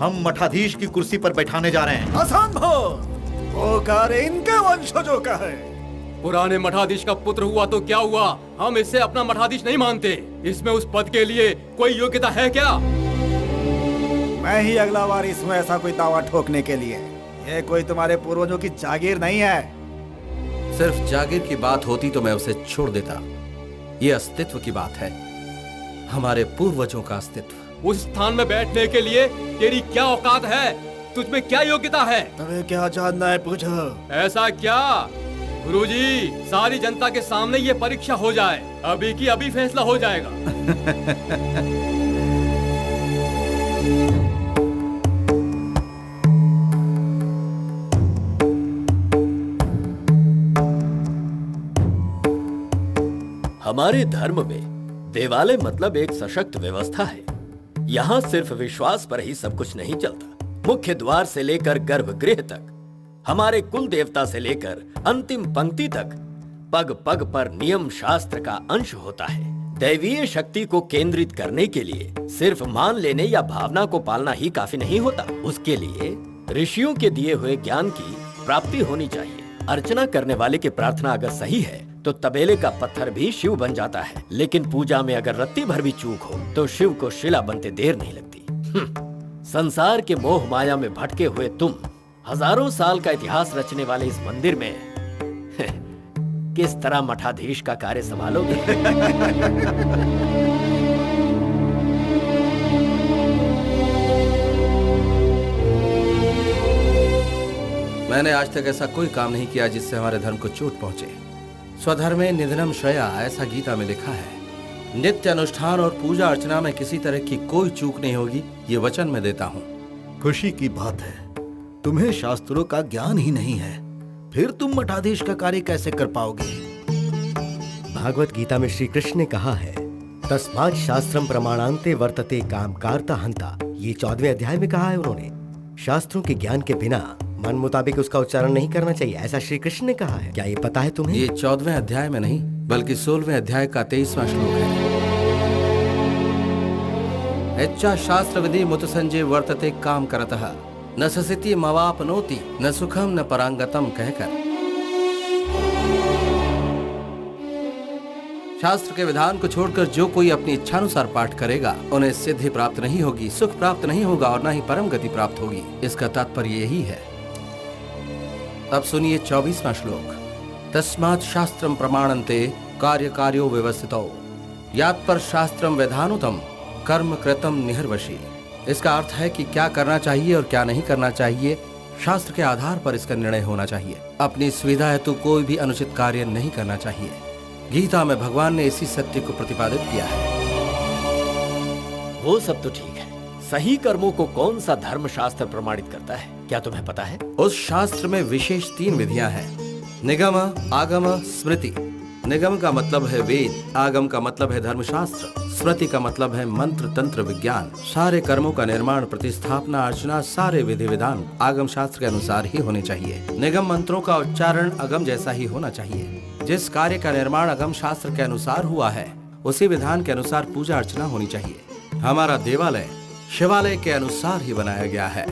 हम मठाधीश की कुर्सी पर बैठाने जा रहे हैं। असंभव! वो कार्य इनके वंशजों का है। पुराने मठाधीश का पुत्र हुआ तो क्या हुआ? हम इससे अपना मठाधीश नहीं मानते। इसमें उस पद के लिए कोई योग्यता है क्या? मैं ही अगला वारिस हूँ ऐसा कोई दावा ठोकने के लिए। ये कोई तुम्हारे पूर्वजों की जागीर नहीं है। सिर्फ जागीर की बात होती तो मैं उसे छोड़ देता। ये अस्तित्व की बात है, हमारे पूर्वजों का अस्तित्व। उस स्थान में बैठने के लिए तेरी क्या औकात है? तुझमें क्या योग्यता है? तुम्हें क्या जानना है पूछो। ऐसा क्या गुरुजी, सारी जनता के सामने ये परीक्षा हो जाए, अभी की अभी फैसला हो जाएगा। हमारे धर्म में देवालय मतलब एक सशक्त व्यवस्था है। यहाँ सिर्फ विश्वास पर ही सब कुछ नहीं चलता। मुख्य द्वार से लेकर गर्भगृह तक, हमारे कुल देवता से लेकर अंतिम पंक्ति तक, पग पग पर नियम शास्त्र का अंश होता है। दैवीय शक्ति को केंद्रित करने के लिए सिर्फ मान लेने या भावना को पालना ही काफी नहीं होता। उसके लिए ऋषियों के दिए हुए ज्ञान की प्राप्ति होनी चाहिए। अर्चना करने वाले की प्रार्थना अगर सही है तो तबेले का पत्थर भी शिव बन जाता है, लेकिन पूजा में अगर रत्ती भर भी चूक हो तो शिव को शिला बनते देर नहीं लगती। संसार के मोह माया में भटके हुए तुम हजारों साल का इतिहास रचने वाले इस मंदिर में किस तरह मठाधीश का कार्य संभालोगे? मैंने आज तक ऐसा कोई काम नहीं किया जिससे हमारे धर्म को चोट पहुंचे। स्वधर्मे निधनम श्रेया, ऐसा गीता में लिखा है। नित्य अनुष्ठान और पूजा अर्चना में किसी तरह की कोई चूक नहीं होगी, ये वचन मैं देता हूँ। खुशी की बात है, तुम्हें शास्त्रों का ज्ञान ही नहीं है, फिर तुम मठाधीश का कार्य कैसे कर पाओगे? भागवत गीता में श्री कृष्ण ने कहा है, तस्मात् शास्त्रम प्रमाणान्ते वर्तते कामकारता हंता। ये 14वें अध्याय में कहा है उन्होंने। शास्त्रों के ज्ञान के बिना मन मुताबिक उसका उच्चारण नहीं करना चाहिए, ऐसा श्री कृष्ण ने कहा है। क्या ये पता है तुम्हें? ये 14वें अध्याय में नहीं बल्कि 16वें अध्याय का 23वां श्लोक है। इच्छा शास्त्र विधि मुत संजय वर्तते काम करतः न ससिति मवापनोति न सुखम न परांगतम कहकर शास्त्र के विधान को छोड़कर जो कोई अपनी इच्छानुसार पाठ करेगा उन्हें सिद्धि प्राप्त नहीं होगी, सुख प्राप्त नहीं होगा और न ही परम गति प्राप्त होगी। इसका तात्पर्य यही है। अब सुनिए 24वां श्लोक। तस्मात् शास्त्रम प्रमाणन्ते कार्य कार्यो व्यवस्थितो यात्पर शास्त्रम विधानुतम कर्म कृतम निहर्वशी। इसका अर्थ है कि क्या करना चाहिए और क्या नहीं करना चाहिए, शास्त्र के आधार पर इसका निर्णय होना चाहिए। अपनी सुविधा हेतु कोई भी अनुचित कार्य नहीं करना चाहिए। गीता में भगवान ने इसी सत्य को प्रतिपादित किया है। वो सब तो ठीक है, सही कर्मों को कौन सा धर्म शास्त्र प्रमाणित करता है, क्या तुम्हें पता है? उस शास्त्र में विशेष 3 विधियां हैं। निगम, आगम, स्मृति। निगम का मतलब है वेद, आगम का मतलब है धर्मशास्त्र, स्मृति का मतलब है मंत्र तंत्र विज्ञान। सारे कर्मों का निर्माण, प्रतिस्थापना, अर्चना, सारे विधि विधान आगम शास्त्र के अनुसार ही होने चाहिए। निगम मंत्रों का उच्चारण अगम जैसा ही होना चाहिए। जिस कार्य का निर्माण अगम शास्त्र के अनुसार हुआ है उसी विधान के अनुसार पूजा अर्चना होनी चाहिए। हमारा देवालय शिवालय के अनुसार ही बनाया गया है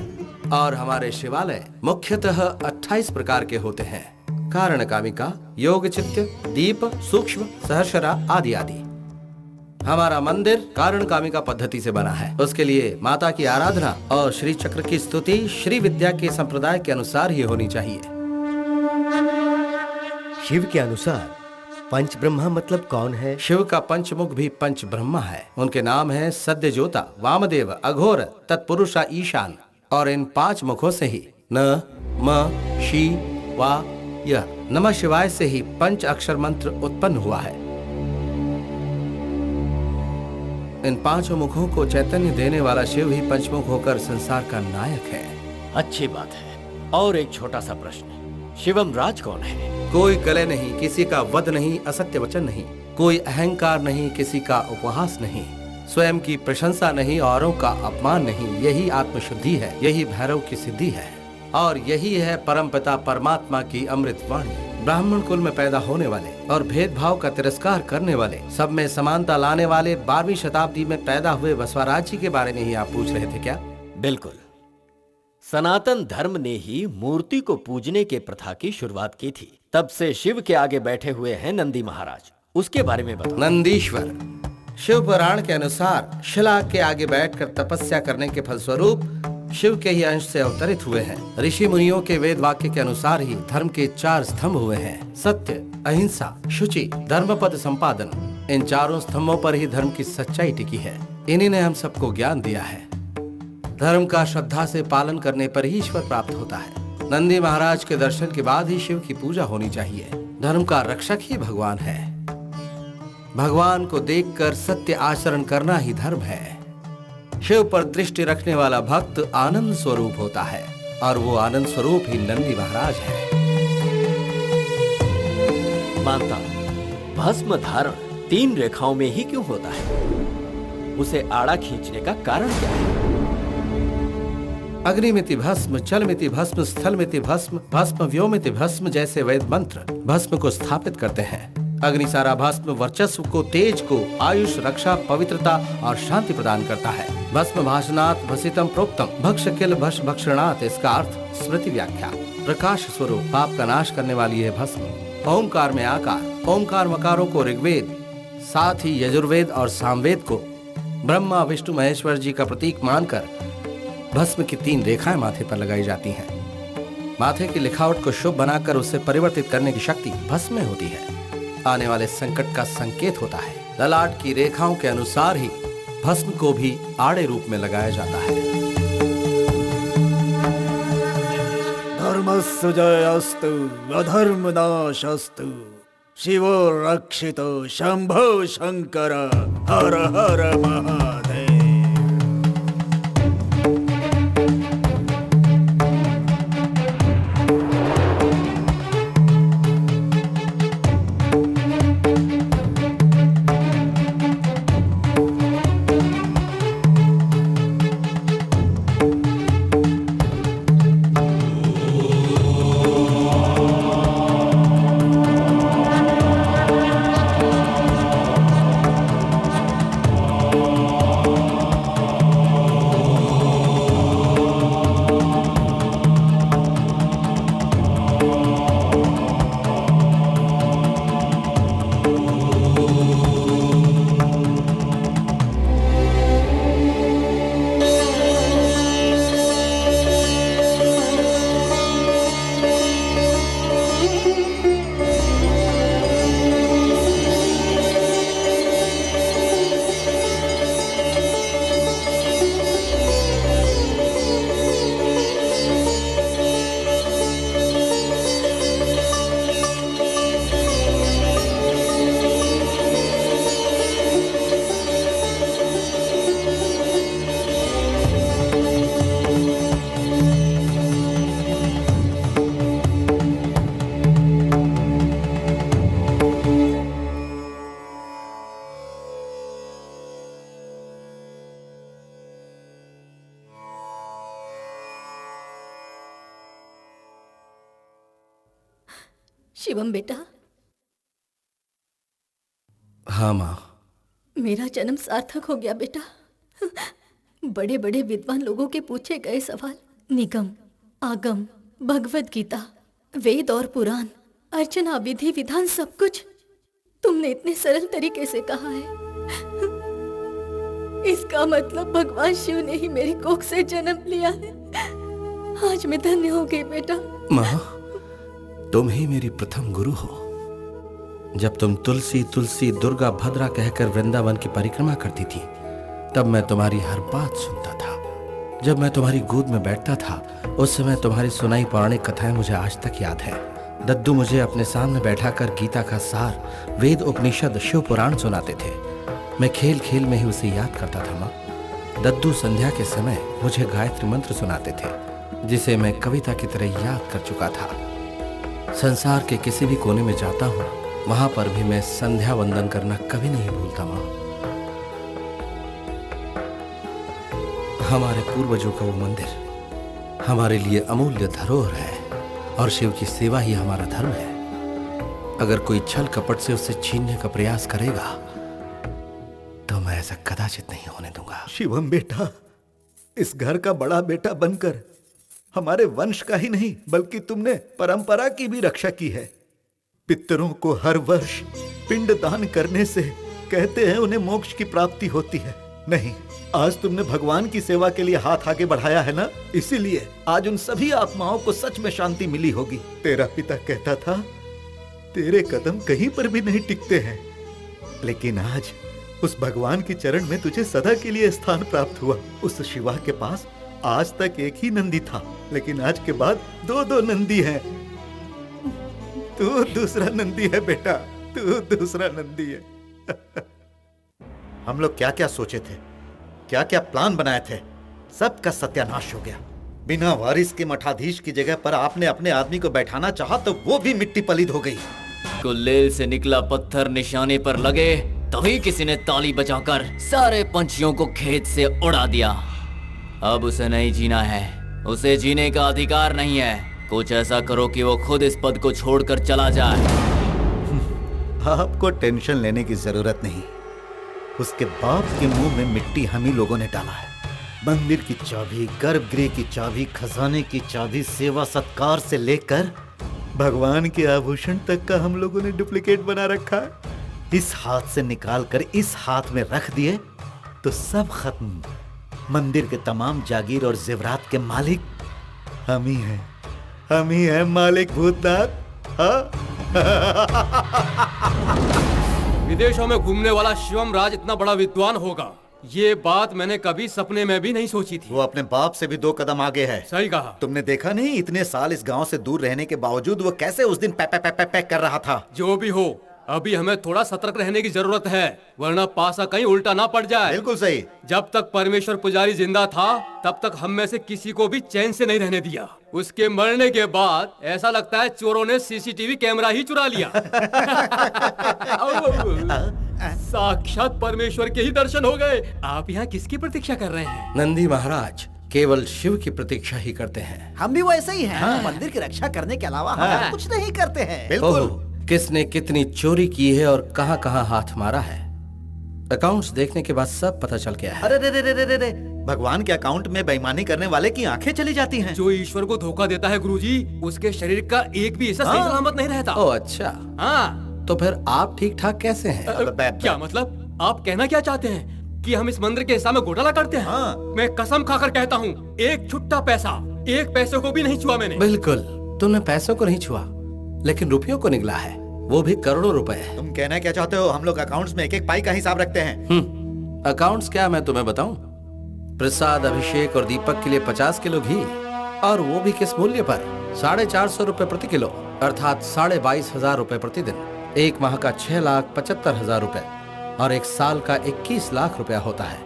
और हमारे शिवालय मुख्यतः 28 प्रकार के होते हैं। कारण कामिका, योग चित्त, दीप, सूक्ष्म, सहस्रा आदि आदि। हमारा मंदिर कारण कामिका पद्धति से बना है। उसके लिए माता की आराधना और श्री चक्र की स्तुति श्री विद्या के संप्रदाय के अनुसार ही होनी चाहिए। शिव के अनुसार पंच ब्रह्मा मतलब कौन है? शिव का पंचमुख भी पंच ब्रह्मा है। उनके नाम है सद्यजोता, वामदेव, अघोर, तत्पुरुषा, ईशान। और इन 5 मुखों से ही न, म, शी, वा, यह नमः शिवाय से ही 5 अक्षर मंत्र उत्पन्न हुआ है। इन 5 मुखों को चैतन्य देने वाला शिव ही पंचमुख होकर संसार का नायक है। अच्छी बात है। और एक छोटा सा प्रश्न, शिवम राज कौन है? कोई कलह नहीं, किसी का वध नहीं, असत्य वचन नहीं, कोई अहंकार नहीं, किसी का उपहास नहीं, स्वयं की प्रशंसा नहीं, औरों का अपमान नहीं। यही आत्मशुद्धि है, यही भैरव की सिद्धि है और यही है परमपिता परमात्मा की अमृत वाणी। ब्राह्मण कुल में पैदा होने वाले और भेदभाव का तिरस्कार करने वाले, सब में समानता लाने वाले 12वीं शताब्दी में पैदा हुए बसवराज जी के बारे में ही आप पूछ रहे थे क्या? बिल्कुल। सनातन धर्म ने ही मूर्ति को पूजने के प्रथा की शुरुआत की थी। तब से शिव के आगे बैठे हुए हैं नंदी महाराज, उसके बारे में बताओ। नंदीश्वर शिव पुराण के अनुसार शिला के आगे बैठकर तपस्या करने के फलस्वरूप शिव के ही अंश से अवतरित हुए हैं। ऋषि मुनियों के वेद वाक्य के अनुसार ही धर्म के 4 स्तंभ हुए हैं। सत्य, अहिंसा, शुचि, धर्मपद संपादन। इन 4 स्तंभों पर ही धर्म की सच्चाई टिकी है। इन्हीं ने हम सबको ज्ञान दिया है। धर्म का श्रद्धा से पालन करने पर ही ईश्वर प्राप्त होता है। नंदी महाराज के दर्शन के बाद ही शिव की पूजा होनी चाहिए। धर्म का रक्षक ही भगवान है। भगवान को देखकर सत्य आचरण करना ही धर्म है। शिव पर दृष्टि रखने वाला भक्त आनंद स्वरूप होता है और वो आनंद स्वरूप ही नंदी महाराज है। मानता, भस्म धारण 3 रेखाओं में ही क्यों होता है? उसे आड़ा खींचने का कारण क्या है? अग्निमिति भस्म, जलमिति भस्म, स्थलमिति भस्म, भस्म व्योमिति भस्म जैसे वेद मंत्र भस्म को स्थापित करते हैं। अग्नि सारा भस्म वर्चस्व को, तेज को, आयुष, रक्षा, पवित्रता और शांति प्रदान करता है। भस्म भाषणात् भसितम प्रोक्तम भक्ष किल भश भक्षणात्। इसका अर्थ स्मृति व्याख्या। प्रकाश स्वरूप पाप का नाश करने वाली है भस्म। ओंकार में आकार, ओंकार मकारों को ऋग्वेद, साथ ही यजुर्वेद और सामवेद को ब्रह्मा विष्णु महेश्वर जी का प्रतीक मानकर भस्म की 3 रेखाएं माथे पर लगाई जाती हैं। माथे की लिखावट को शुभ बनाकर उसे परिवर्तित करने की शक्ति भस्म में होती है। आने वाले संकट का संकेत होता है। ललाट की रेखाओं के अनुसार ही भस्म को भी आड़े रूप में लगाया जाता है। धर्मस्य जयस्तु अधर्मनाशस्तु शिवो रक्षितो शंभो शंकर हर हर महादेव। शिवम बेटा, हाँ माँ। मेरा जन्म सार्थक हो गया बेटा। बड़े बड़े विद्वान लोगों के पूछे गए सवाल, निगम, आगम, भगवत गीता, वेद और पुराण, अर्चना, विधि विधान, सब कुछ तुमने इतने सरल तरीके से कहा है। इसका मतलब भगवान शिव ने ही मेरी कोख से जन्म लिया है। आज मैं धन्य हो गई बेटा। माँ, तुम ही मेरी प्रथम गुरु हो। जब तुम तुलसी तुलसी दुर्गा भद्रा कहकर वृंदावन की परिक्रमा करती थी, तब मैं तुम्हारी हर बात सुनता था। जब मैं तुम्हारी गोद में बैठता था, उस समय तुम्हारी सुनाई पौराणिक कथाएं मुझे आज तक याद है। दद्दू मुझे अपने सामने बैठाकर गीता का सार, वेद, उपनिषद, शिव पुराण सुनाते थे। मैं खेल खेल में ही उसे याद करता था माँ। दद्दू संध्या के समय मुझे गायत्री मंत्र सुनाते थे, जिसे मैं कविता की तरह याद कर चुका था। संसार के किसी भी कोने में जाता हूँ, वहां पर भी मैं संध्या वंदन करना कभी नहीं भूलता माँ। हमारे पूर्वजों का वो मंदिर हमारे लिए अमूल्य धरोहर है, और शिव की सेवा ही हमारा धर्म है। अगर कोई छल कपट से उसे छीनने का प्रयास करेगा, तो मैं ऐसा कदाचित नहीं होने दूंगा। शिवम बेटा, इस घर का बड़ा बेटा बनकर हमारे वंश का ही नहीं, बल्कि तुमने परंपरा की भी रक्षा की है। पितरों को हर वर्ष पिंड दान करने से कहते हैं उन्हें मोक्ष की प्राप्ति होती है। नहीं, आज तुमने भगवान की सेवा के लिए हाथ आगे बढ़ाया है ना, इसीलिए आज उन सभी आत्माओं को सच में शांति मिली होगी। तेरा पिता कहता था तेरे कदम कहीं पर भी नहीं टिकते हैं, लेकिन आज उस भगवान की चरण में तुझे सदा के लिए स्थान प्राप्त हुआ। उस शिवा के पास आज तक एक ही नंदी था, लेकिन आज के बाद दो दो नंदी हैं। तू दूसरा नंदी है बेटा, तू दूसरा नंदी है। हम लोग क्या क्या सोचे थे, क्या क्या प्लान बनाए थे, सबका सत्यानाश हो गया। बिना वारिस के मठाधीश की जगह पर आपने अपने आदमी को बैठाना चाहा तो वो भी मिट्टी पलीद हो गई। गुलेल से निकला पत्थर निशाने पर लगे, तभी किसी ने ताली बजाकर सारे पंछियों को खेत से उड़ा दिया। अब उसे नहीं जीना है, उसे जीने का अधिकार नहीं है। कुछ ऐसा करो कि वो खुद इस पद को छोड़कर चला जाए। आपको टेंशन लेने की जरूरत नहीं। उसके बाप के मुंह में मिट्टी हम ही लोगों ने डाला है। मंदिर की चाबी, गर्भगृह की चाबी, खजाने की चाबी, सेवा सत्कार से लेकर भगवान के आभूषण तक का हम लोगों ने डुप्लीकेट बना रखा है। इस हाथ से निकाल कर इस हाथ में रख दिए तो सब खत्म। मंदिर के तमाम जागीर और जेवरात के मालिक हम ही हैं, हम ही हैं मालिक भूतनाथ। विदेशों में घूमने वाला शिवम राज इतना बड़ा विद्वान होगा, ये बात मैंने कभी सपने में भी नहीं सोची थी। वो अपने बाप से भी 2 कदम आगे है। सही कहा। तुमने देखा नहीं, इतने साल इस गांव से दूर रहने के बावजूद वो कैसे उस दिन पैक पैक पैक पैक कर रहा था। जो भी हो, अभी हमें थोड़ा सतर्क रहने की जरूरत है, वरना पासा कहीं उल्टा ना पड़ जाए। बिल्कुल सही। जब तक परमेश्वर पुजारी जिंदा था, तब तक हम में से किसी को भी चैन से नहीं रहने दिया। उसके मरने के बाद ऐसा लगता है चोरों ने सीसीटीवी कैमरा ही चुरा लिया। साक्षात परमेश्वर के ही दर्शन हो गए। आप यहाँ किसकी प्रतीक्षा कर रहे हैं? नंदी महाराज केवल शिव की प्रतीक्षा ही करते हैं। हम भी वैसे ही हैं। मंदिर की रक्षा करने के अलावा हम कुछ नहीं करते हैं। बिल्कुल। किसने कितनी चोरी की है और कहां कहां हाथ मारा है, अकाउंट्स देखने के बाद सब पता चल गया है। अरे रे रे रे रे रे, भगवान के अकाउंट में बेईमानी करने वाले की आंखें चली जाती हैं। जो ईश्वर को धोखा देता है गुरुजी, उसके शरीर का एक भी हिस्सा सही सलामत नहीं रहता। ओह अच्छा। हाँ। तो फिर आप ठीक ठाक कैसे हैं? क्या मतलब? आप कहना क्या चाहते हैं कि हम इस मंदिर के हिसाब में घोटाला करते हैं? हाँ। मैं कसम खाकर कहता हूँ, एक छुट्टा पैसा, एक पैसे को भी नहीं छुआ मैंने। बिल्कुल, तुमने पैसों को नहीं छुआ, लेकिन रुपयों को निगला है, वो भी करोड़ों रुपए। तुम कहना क्या चाहते हो? हम लोग अकाउंट्स में एक एक पाई का हिसाब रखते हैं। अकाउंट्स क्या मैं तुम्हें बताऊं? प्रसाद, अभिषेक और दीपक के लिए 50 किलो घी, और वो भी किस मूल्य पर? 450 रुपए प्रति किलो, अर्थात 22,500 रुपए प्रतिदिन। एक माह का 6,75,000 रुपए और एक साल का 21 लाख रुपया होता है।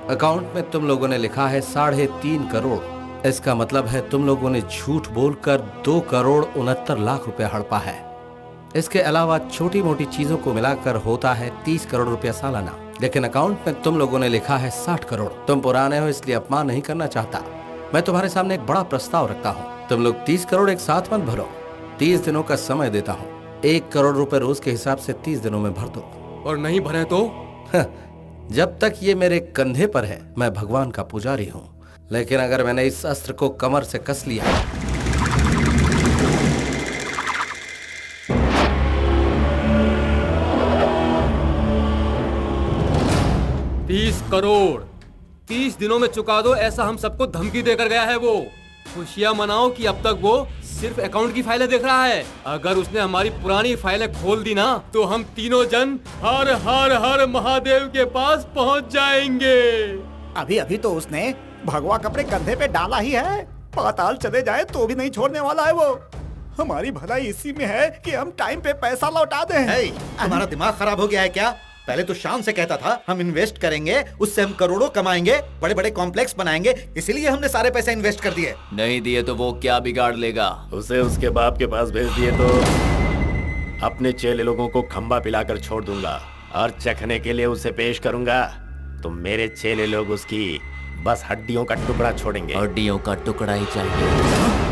अकाउंट में तुम लोगों ने लिखा है 3.5 करोड़। इसका मतलब है तुम लोगों ने झूठ बोलकर 2,69,00,000 रुपया हड़पा है। इसके अलावा छोटी मोटी चीजों को मिलाकर होता है 30 करोड़ रुपया सालाना, लेकिन अकाउंट में तुम लोगों ने लिखा है 60 करोड़। तुम पुराने हो इसलिए अपमान नहीं करना चाहता। मैं तुम्हारे सामने एक बड़ा प्रस्ताव रखता हूँ। तुम लोग 30 करोड़ एक साथ मत भरो, 30 दिनों का समय देता हूँ। 1 करोड़ रुपए रोज के हिसाब से 30 दिनों में भर दो। और नहीं भरे तो? जब तक ये मेरे कंधे पर है मैं भगवान का पुजारी हूँ, लेकिन अगर मैंने इस अस्त्र को कमर से कस लिया 30 करोड़ 30 दिनों में चुका दो, ऐसा हम सबको धमकी देकर गया है वो। खुशियां मनाओ कि अब तक वो सिर्फ अकाउंट की फाइलें देख रहा है। अगर उसने हमारी पुरानी फाइलें खोल दी ना तो हम तीनों जन हर हर हर महादेव के पास पहुंच जाएंगे। अभी अभी तो उसने भगवा कपड़े कंधे पे डाला ही है, पाताल चले जाए तो भी नहीं छोड़ने वाला है वो। हमारी भलाई इसी में है कि हम टाइम पे पैसा लौटा दें। तुम्हारा दिमाग खराब हो गया है क्या? पहले तो शाम से कहता था हम इन्वेस्ट करेंगे, उससे हम करोड़ों कमाएंगे, बड़े बड़े कॉम्प्लेक्स बनाएंगे, इसीलिए हमने सारे पैसे इन्वेस्ट कर दिए। नहीं दिए तो वो क्या बिगाड़ लेगा? उसे उसके बाप के पास भेज दिए तो अपने चेले लोगों को खंबा पिलाकर छोड़ दूंगा और चखने के लिए उसे पेश करूंगा तो मेरे चेले लोग उसकी बस हड्डियों का टुकड़ा छोड़ेंगे। हड्डियों का टुकड़ा ही चाहिए।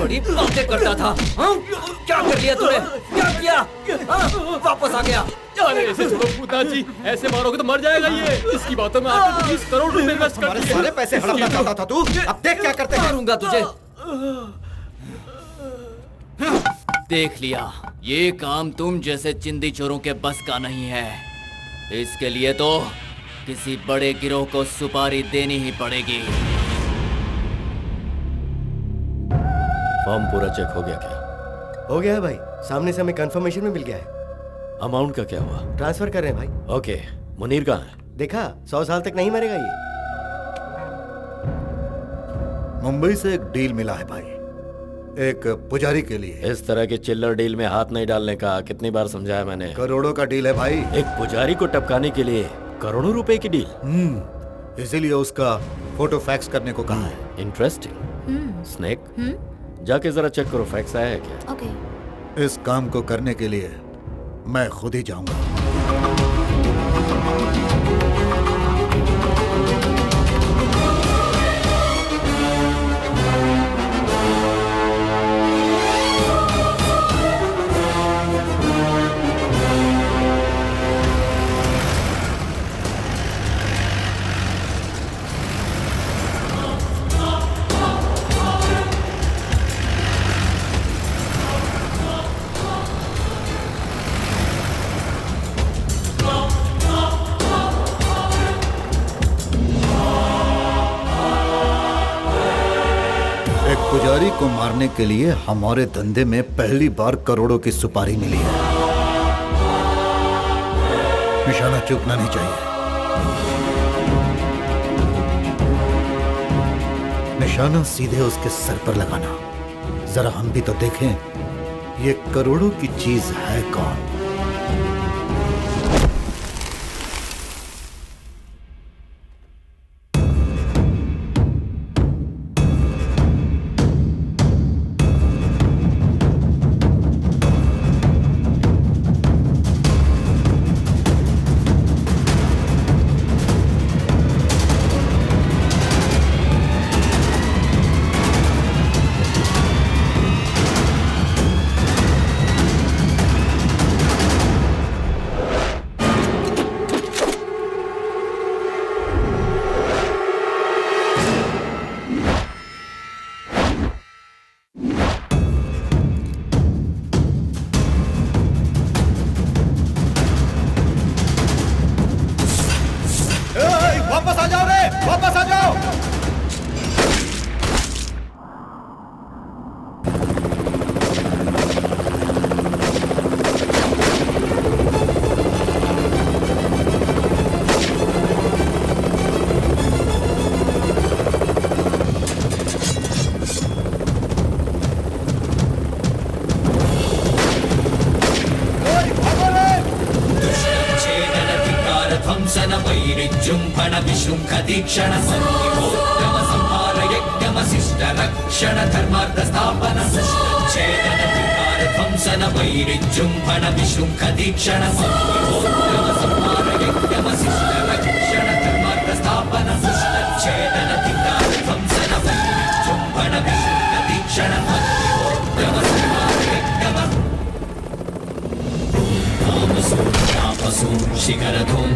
बड़ी बातें करता था। हाँ? क्या कर लिया तूने? क्या किया? हाँ? वापस आ गया। अरे ऐसे छोड़ो भूतनाथ जी, ऐसे मारोगे तो मर जाएगा ये। इसकी बातों में आकर 30 करोड़ रुपए इन्वेस्ट कर दिए। सारे पैसे हड़पना चाहता था तू। अब देख क्या करते हैं। मारूंगा तुझे। देख लिया, ये काम तुम जैसे चिंदी चोरों के बस का नहीं है। इसके लिए तो किसी बड़े गिरोह को सुपारी देनी ही पड़ेगी। फॉर्म पूरा चेक हो गया क्या? हो गया है भाई, सामने से हमें कंफर्मेशन में मिल गया है। अमाउंट का क्या हुआ? ट्रांसफर कर रहे हैं भाई। ओके, मुनीर कहाँ है? देखा, 100 साल तक नहीं मरेगा ये। मुंबई से एक डील मिला है भाई, एक पुजारी के लिए। इस तरह के चिल्लर डील में हाथ नहीं डालने का कितनी बार समझाया मैंने। करोड़ों का डील है भाई। एक पुजारी को टपकाने के लिए करोड़ों रुपए की डील। इसीलिए उसका फोटो फैक्स करने को कहा है। इंटरेस्टिंग। स्नेक, जाके जरा चेक करो फैक्स आया है क्या? ओके। इस काम को करने के लिए मैं खुद ही जाऊंगा। पुजारी को मारने के लिए हमारे धंधे में पहली बार करोड़ों की सुपारी मिली है। निशाना चूकना नहीं चाहिए। निशाना सीधे उसके सर पर लगाना। जरा हम भी तो देखें ये करोड़ों की चीज है कौन। वापस आ जाओ रे, वापस आ जाओ। वैरिजृंभण विशृंख दीक्षण संहितोद्यम संहार यज्ञमशिष्ट रक्षण धर्मार्थ स्थापन छेदन विकार ध्वंसन वैरिजृंभण विशृंख दीक्षण संहितोद्यम संहार यज्ञमशिष्ट रक्षण धर्मार्थ स्थापन छेदन विकार ध्वंसन वैरिजृंभण विशृंख दीक्षण संहितोद्यम संहार यज्ञम तापसुं शिखरधूं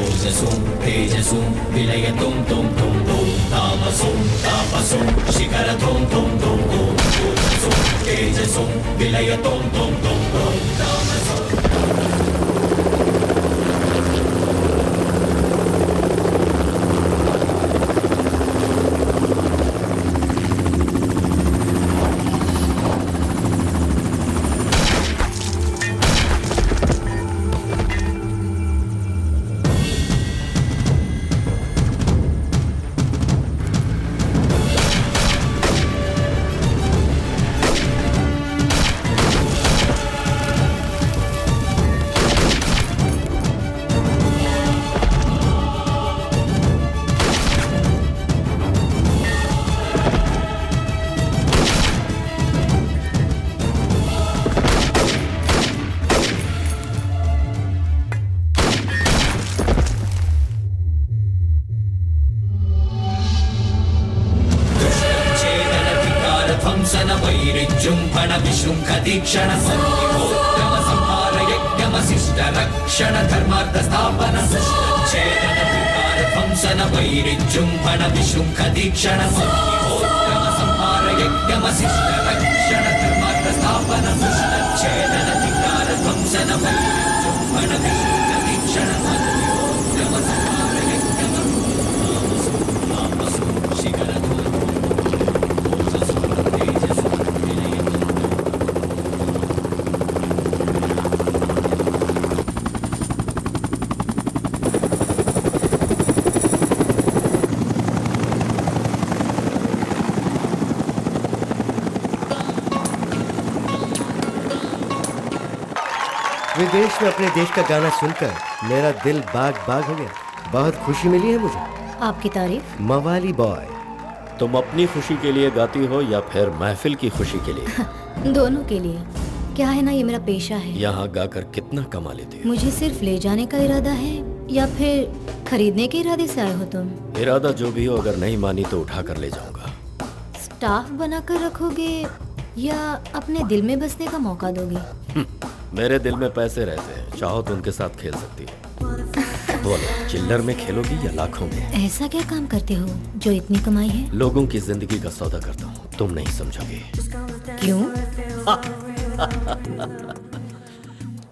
ओजसुं तेजसुं विलयतुं तुं तुं तुं तापसुं शिखरधूं तुं तुं तुं ओजसुं तेजसुं विलयतुं तुं तुं तुं वैरिजृंभण विशृंख दीक्षण संहितोद्यम संहार यज्ञमशिष्ट रक्षण धर्मार्थ स्थापन छेदन विकार ध्वंसन वैरिजृंभण विशृंख दीक्षण संहितोद्यम संहार यज्ञमशिष्ट रक्षण धर्मार्थ स्थापन छेदन विकार ध्वंसन वैरिजृंभण विशृंख दीक्षण संहितोद्यम संहार यज्ञम शिखरधूं विदेश में अपने देश का गाना सुनकर मेरा दिल बाग बाग हो गया। बहुत खुशी मिली है मुझे। आपकी तारीफ? मवाली बॉय। तुम अपनी खुशी के लिए गाती हो या फिर महफिल की खुशी के लिए? दोनों के लिए। क्या है ना, ये मेरा पेशा है। यहाँ गाकर कितना कमा लेती हो? मुझे सिर्फ ले जाने का इरादा है या फिर खरीदने के इरादे से आए हो तुम? इरादा जो भी हो, अगर नहीं मानी तो उठा कर ले जाऊंगा। स्टाफ बनाकर रखोगे या अपने दिल में बसने का मौका दोगे? मेरे दिल में पैसे रहते हैं, चाहो तो उनके साथ खेल सकती है। बोलो, चिल्लर में खेलोगी या लाखों में? ऐसा क्या काम करते हो जो इतनी कमाई है? लोगों की जिंदगी का सौदा करता हूँ, तुम नहीं समझोगे। क्यों?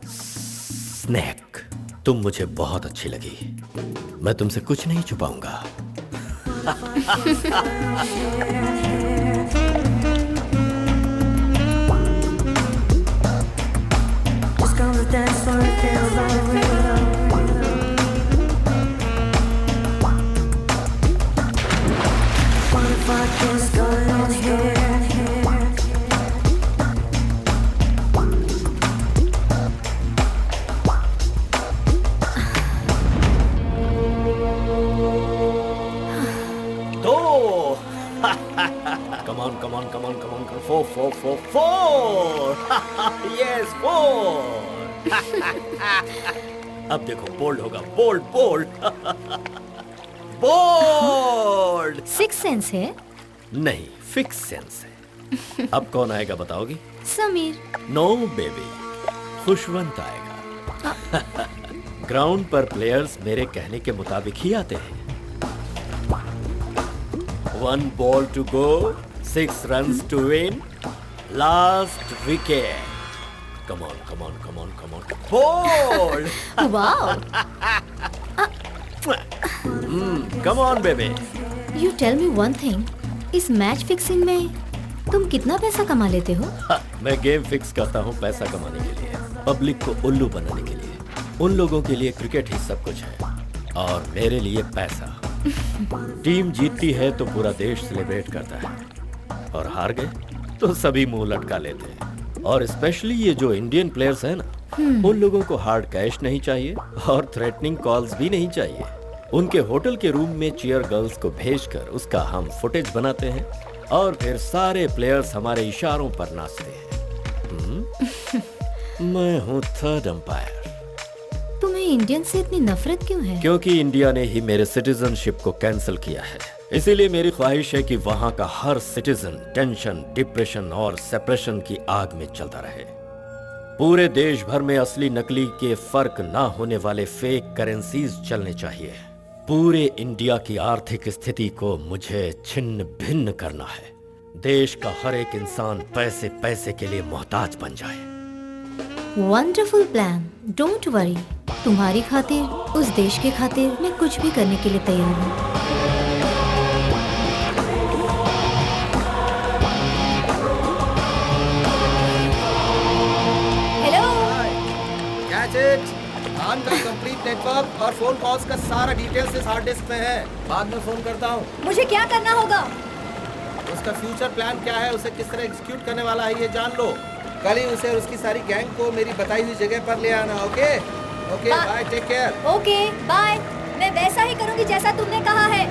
स्नैक, तुम मुझे बहुत अच्छी लगी। मैं तुमसे कुछ नहीं छुपाऊंगा। Yes, 4. अब देखो, बोल्ड होगा, bold bold bold. Six sense है? नहीं, फिक्स सेंस है। अब कौन आएगा बताओगी? समीर। नो बेबी, खुशवंत आएगा। ग्राउंड पर प्लेयर्स मेरे कहने के मुताबिक ही आते हैं। 1 ball to go, 6 runs to win, last wicket. Come on, come on, come on, come on. Ball! Wow! Come on, baby. You tell me one thing. इस मैच फिक्सिंग में तुम कितना पैसा कमा लेते हो? मैं गेम फिक्स करता हूँ पैसा कमाने के लिए, पब्लिक को उल्लू बनाने के लिए। उन लोगों के लिए क्रिकेट ही सब कुछ है और मेरे लिए पैसा। टीम जीतती है तो पूरा देश सेलिब्रेट करता है और हार गए तो सभी मुंह लटका लेते हैं। और स्पेशली ये जो इंडियन प्लेयर्स हैं ना, उन लोगों को हार्ड कैश नहीं चाहिए और थ्रेटनिंग कॉल्स भी नहीं चाहिए। उनके होटल के रूम में चीयर गर्ल्स को भेजकर उसका हम फुटेज बनाते हैं और फिर सारे प्लेयर्स हमारे इशारों पर नाचते हैं। मैं हूँ थर्ड अंपायर। तुम्हें इंडियन से इतनी नफरत क्यों है? क्योंकि इंडिया ने ही मेरे सिटीजनशिप को कैंसिल किया है। इसीलिए मेरी ख्वाहिश है कि वहाँ का हर सिटीजन टेंशन, डिप्रेशन और सेपरेशन की आग में चलता रहे। पूरे देश भर में असली नकली के फर्क ना होने वाले फेक करेंसीज चलने चाहिए। पूरे इंडिया की आर्थिक स्थिति को मुझे छिन्न भिन्न करना है। देश का हर एक इंसान पैसे पैसे के लिए मोहताज बन जाए। Wonderful plan, don't worry. तुम्हारी खातिर, उस देश के खातिर मैं कुछ भी करने के लिए तैयार हूँ। खान का कंप्लीट नेटवर्क और फोन कॉल्स का सारा डिटेल्स इस हार्ड डिस्क में है। बाद में फोन करता हूँ। मुझे क्या करना होगा? उसका फ्यूचर प्लान क्या है, उसे किस तरह एग्जीक्यूट करने वाला है ये जान लो। कल ही उसे और उसकी सारी गैंग को मेरी बताई हुई जगह पर ले आना। Okay okay, bye, take care. Okay bye, मैं वैसा ही करूँगी जैसा तुमने कहा है।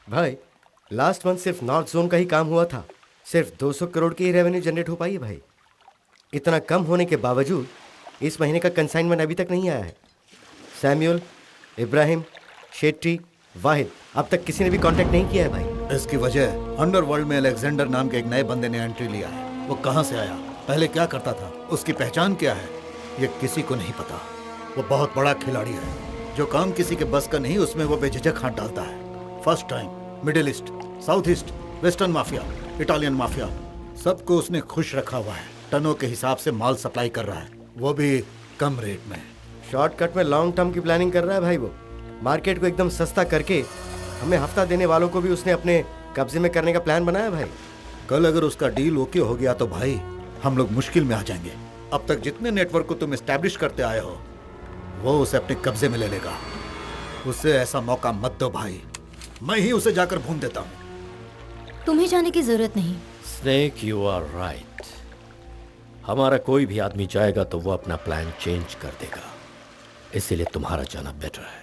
भाई, लास्ट मंथ सिर्फ नॉर्थ जोन का ही काम हुआ था। सिर्फ 200 करोड़ की ही रेवेन्यू जनरेट हो पाई है भाई। इतना कम होने के बावजूद इस महीने का कंसाइनमेंट अभी तक नहीं आया है। सैमुअल, इब्राहिम, शेट्टी, वाहिद, अब तक किसी ने भी कांटेक्ट नहीं किया है भाई। इसकी वजह अंडरवर्ल्ड में अलेक्जेंडर नाम के एक नए बंदे ने एंट्री लिया है। वो कहाँ से आया, पहले क्या करता था, उसकी पहचान क्या है, ये किसी को नहीं पता। वो बहुत बड़ा खिलाड़ी है। जो काम किसी के बस का नहीं, उसमें वो बेझिझक हाथ डालता है। First time middle east, south east, western mafia, Italian mafia, सबको उसने खुश रखा हुआ है। टनों के हिसाब से माल सप्लाई कर रहा है, वो भी कम रेट में। शॉर्टकट में लॉन्ग टर्म की प्लानिंग कर रहा है भाई। वो मार्केट को एकदम सस्ता करके हमें हफ्ता देने वालों को भी उसने अपने कब्जे में करने का प्लान बनाया भाई। कल अगर उसका डील ओके हो गया तो भाई हम लोग मुश्किल में आ जाएंगे। अब तक जितने नेटवर्क को तुम एस्टैब्लिश करते आए हो, वो उसे अपने कब्जे में ले लेगा। उसे ऐसा मौका मत दो भाई, मैं ही उसे जाकर भून देता हूँ। तुम्हें जाने की जरूरत नहीं। Snake, you are right. हमारा कोई भी आदमी जाएगा तो वो अपना प्लान चेंज कर देगा, इसीलिए तुम्हारा जाना बेटर है।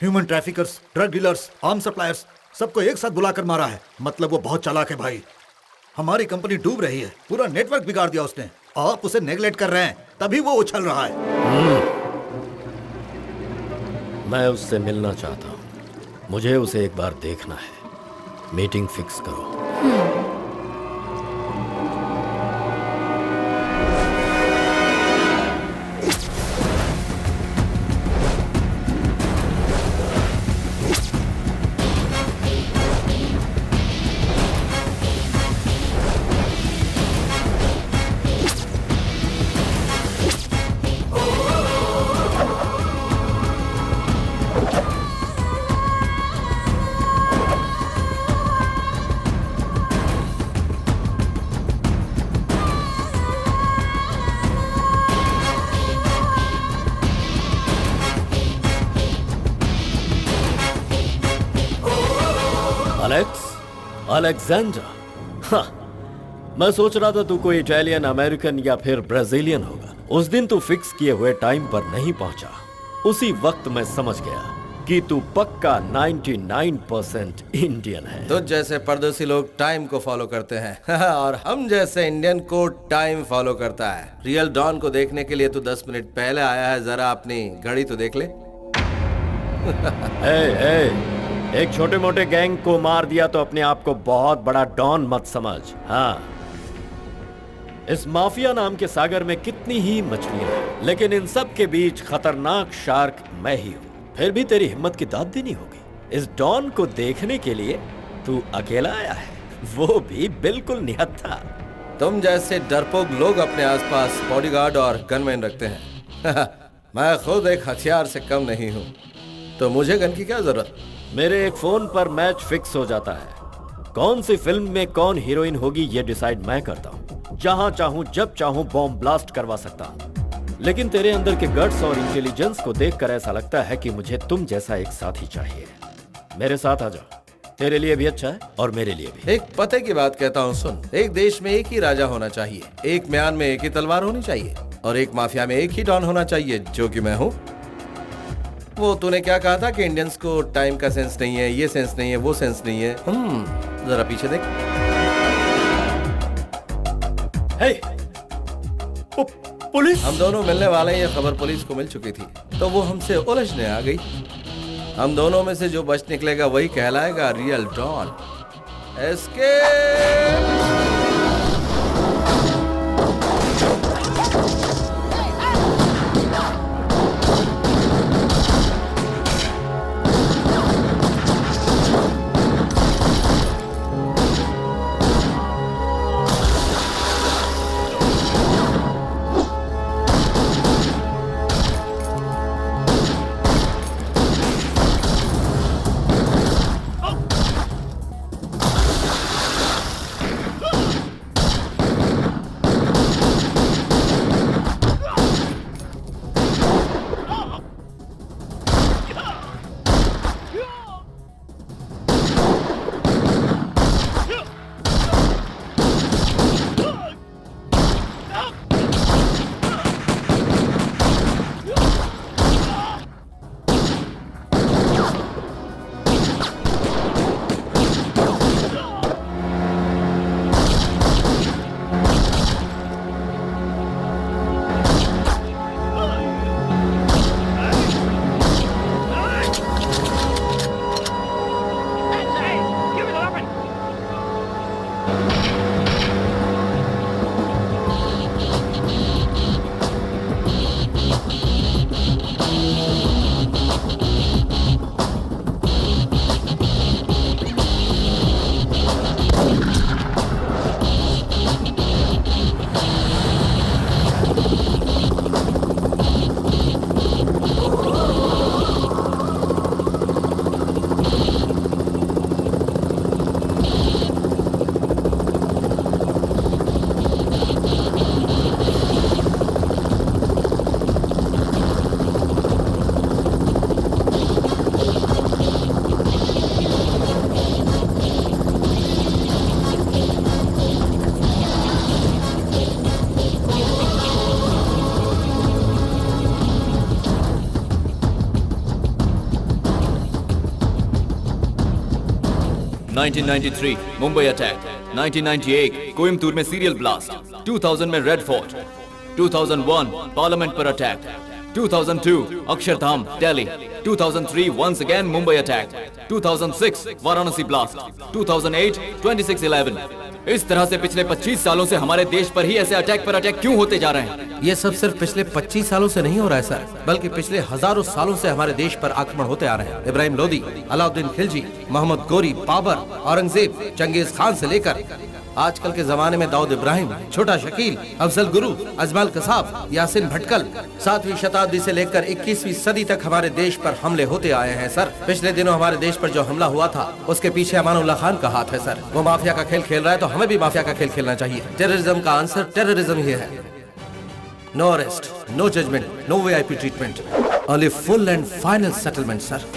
Human traffickers, drug dealers, arms suppliers, सबको एक साथ बुलाकर मारा है। मतलब वो बहुत चालाक है भाई। हमारी कंपनी डूब रही है, पूरा नेटवर्क बिगाड़ दिया उसने। आप उसे नेगलेक्ट कर रहे हैं, तभी वो उछल रहा है। मैं उससे मिलना चाहता हूँ, मुझे उसे एक बार देखना है। मीटिंग फिक्स करो। अलेक्जेंडर, हाँ, मैं सोच रहा था तू कोई इटालियन, अमेरिकन या फिर ब्राजीलियन होगा। उस दिन तू फिक्स किए हुए टाइम पर नहीं पहुंचा। उसी वक्त मैं समझ गया कि तू पक्का 99% इंडियन है। तो जैसे परदेसी लोग टाइम को फॉलो करते हैं और हम जैसे इंडियन को टाइम फॉलो करता है। रियल डॉन को देखने के लिए तू 10 मिनट पहले आया है, जरा अपनी घड़ी तो देख ले। एक छोटे मोटे गैंग को मार दिया तो अपने आप को बहुत बड़ा डॉन मत समझ। हाँ, इस माफिया नाम के सागर में कितनी ही मछलियां हैं, लेकिन इन सब के बीच खतरनाक शार्क मैं ही हूँ। फिर भी तेरी हिम्मत की दाद देनी होगी। इस डॉन को देखने के लिए तू अकेला आया है, वो भी बिल्कुल निहत्था। तुम जैसे डरपोक लोग अपने आसपास बॉडीगार्ड और गनमैन रखते हैं। मैं खुद एक हथियार से कम नहीं हूँ, तो मुझे गन की क्या जरूरत। मेरे एक फोन पर मैच फिक्स हो जाता है। कौन सी फिल्म में कौन हीरोइन होगी ये डिसाइड मैं करता हूँ। जहां चाहूं जब चाहूं बॉम्ब ब्लास्ट करवा सकता हूँ। लेकिन तेरे अंदर के गट्स और इंटेलिजेंस को देखकर ऐसा लगता है कि मुझे तुम जैसा एक साथी चाहिए। मेरे साथ आ जाओ, तेरे लिए भी अच्छा है और मेरे लिए भी। एक पते की बात कहता हूँ, सुन। एक देश में एक ही राजा होना चाहिए, एक म्यान में एक ही तलवार होनी चाहिए और एक माफिया में एक ही डॉन होना चाहिए, जो कि मैं हूँ। वो तूने क्या कहा था कि इंडियंस को टाइम का सेंस नहीं है, ये सेंस नहीं है, वो सेंस नहीं है। जरा पीछे देख। हे, पुलिस। हम दोनों मिलने वाले हैं, ये खबर पुलिस को मिल चुकी थी, तो वो हमसे उलझने आ गई। हम दोनों में से जो बच निकलेगा वही कहलाएगा real don. Escape! $1993 Mumbai attack, 1998 Coimbatore में सीरियल ब्लास्ट, 2000 में रेड फोर्ट, 2001 पार्लियामेंट पर attack, 2002 Akshardham Delhi, 2003 once again Mumbai attack, 2006 Varanasi blast, 2008 26/11। इस तरह से पिछले 25 सालों से हमारे देश पर ही ऐसे अटैक पर अटैक क्यों होते जा रहे हैं? ये सब सिर्फ पिछले 25 सालों से नहीं हो रहा है सर, बल्कि पिछले हजारों सालों से हमारे देश पर आक्रमण होते आ रहे हैं। इब्राहिम लोदी, अलाउद्दीन खिलजी, मोहम्मद गोरी, बाबर, औरंगजेब, चंगेज खान से लेकर आजकल के जमाने में दाऊद इब्राहिम, छोटा शकील, अफजल गुरु, अजमल कसाब, यासिन भटकल, 7वीं शताब्दी से लेकर 21वीं सदी तक हमारे देश पर हमले होते आए हैं सर। पिछले दिनों हमारे देश पर जो हमला हुआ था उसके पीछे अमानुल्लाह खान का हाथ है सर। वो माफिया का खेल खेल रहा है तो हमें भी माफिया का खेल खेलना चाहिए। टेररिज्म का आंसर टेररिज्म ही है। No arrest, no judgement, no VIP treatment, only full and final settlement sir.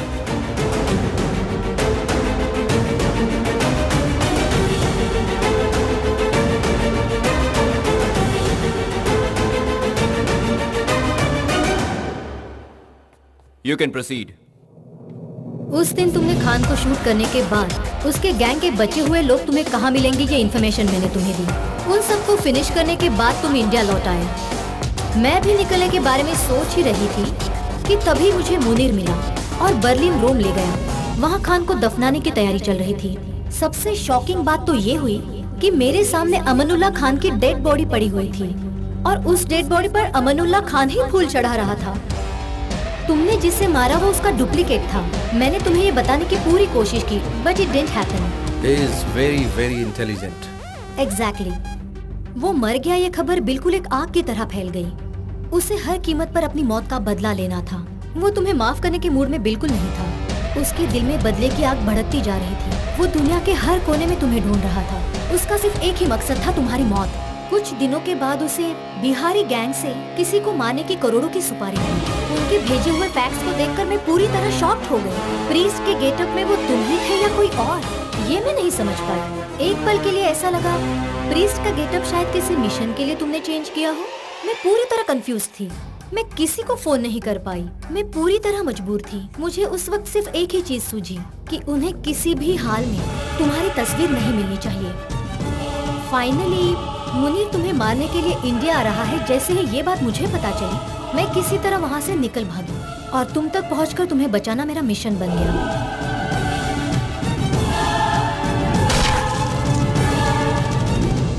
You can proceed. उस दिन तुमने खान को शूट करने के बाद उसके गैंग के बचे हुए लोग तुम्हें कहाँ मिलेंगे ये इन्फॉर्मेशन मैंने तुम्हें दी। उन सबको फिनिश करने के बाद तुम इंडिया लौट आए। मैं भी निकलने के बारे में सोच ही रही थी कि तभी मुझे मुनीर मिला और बर्लिन रोम ले गया। वहाँ खान को दफनाने की तैयारी चल रही थी। सबसे शॉकिंग बात तो ये हुई कि मेरे सामने अमनुल्लाह खान की डेड बॉडी पड़ी हुई थी और उस डेड बॉडी पर अमनुल्लाह खान ही फूल चढ़ा रहा था। तुमने जिसे मारा वो उसका डुप्लीकेट था। मैंने तुम्हें ये बताने की पूरी कोशिश की, but it didn't happen. He is very, very intelligent. Exactly. वो मर गया ये खबर बिल्कुल एक आग की तरह फैल गई। उसे हर कीमत पर अपनी मौत का बदला लेना था। वो तुम्हें माफ करने के मूड में बिल्कुल नहीं था। उसके दिल में बदले की आग भड़कती जा रही थी। वो दुनिया के हर कोने में तुम्हें ढूंढ रहा था। उसका सिर्फ एक ही मकसद था, तुम्हारी मौत। कुछ दिनों के बाद उसे बिहारी गैंग से किसी को मारने की करोड़ों की सुपारी मिली। उनके भेजे हुए फैक्स को देखकर मैं पूरी तरह शॉक्ड हो गई। प्रीस्ट के गेटअप में वो तुम ही थे या कोई और, ये मैं नहीं समझ पाई। एक पल के लिए ऐसा लगा प्रीस्ट का गेटअप शायद किसी मिशन के लिए तुमने चेंज किया हो। मैं पूरी तरह कंफ्यूज थी। मैं किसी को फोन नहीं कर पाई। मैं पूरी तरह मजबूर थी। मुझे उस वक्त सिर्फ एक ही चीज सूझी कि उन्हें किसी भी हाल में तुम्हारी तस्वीर नहीं मिलनी चाहिए। फाइनली मुनीर तुम्हें मारने के लिए इंडिया आ रहा है। जैसे ही ये बात मुझे पता चली, मैं किसी तरह वहाँ से निकल भागी और तुम तक पहुंचकर तुम्हें बचाना मेरा मिशन बन गया।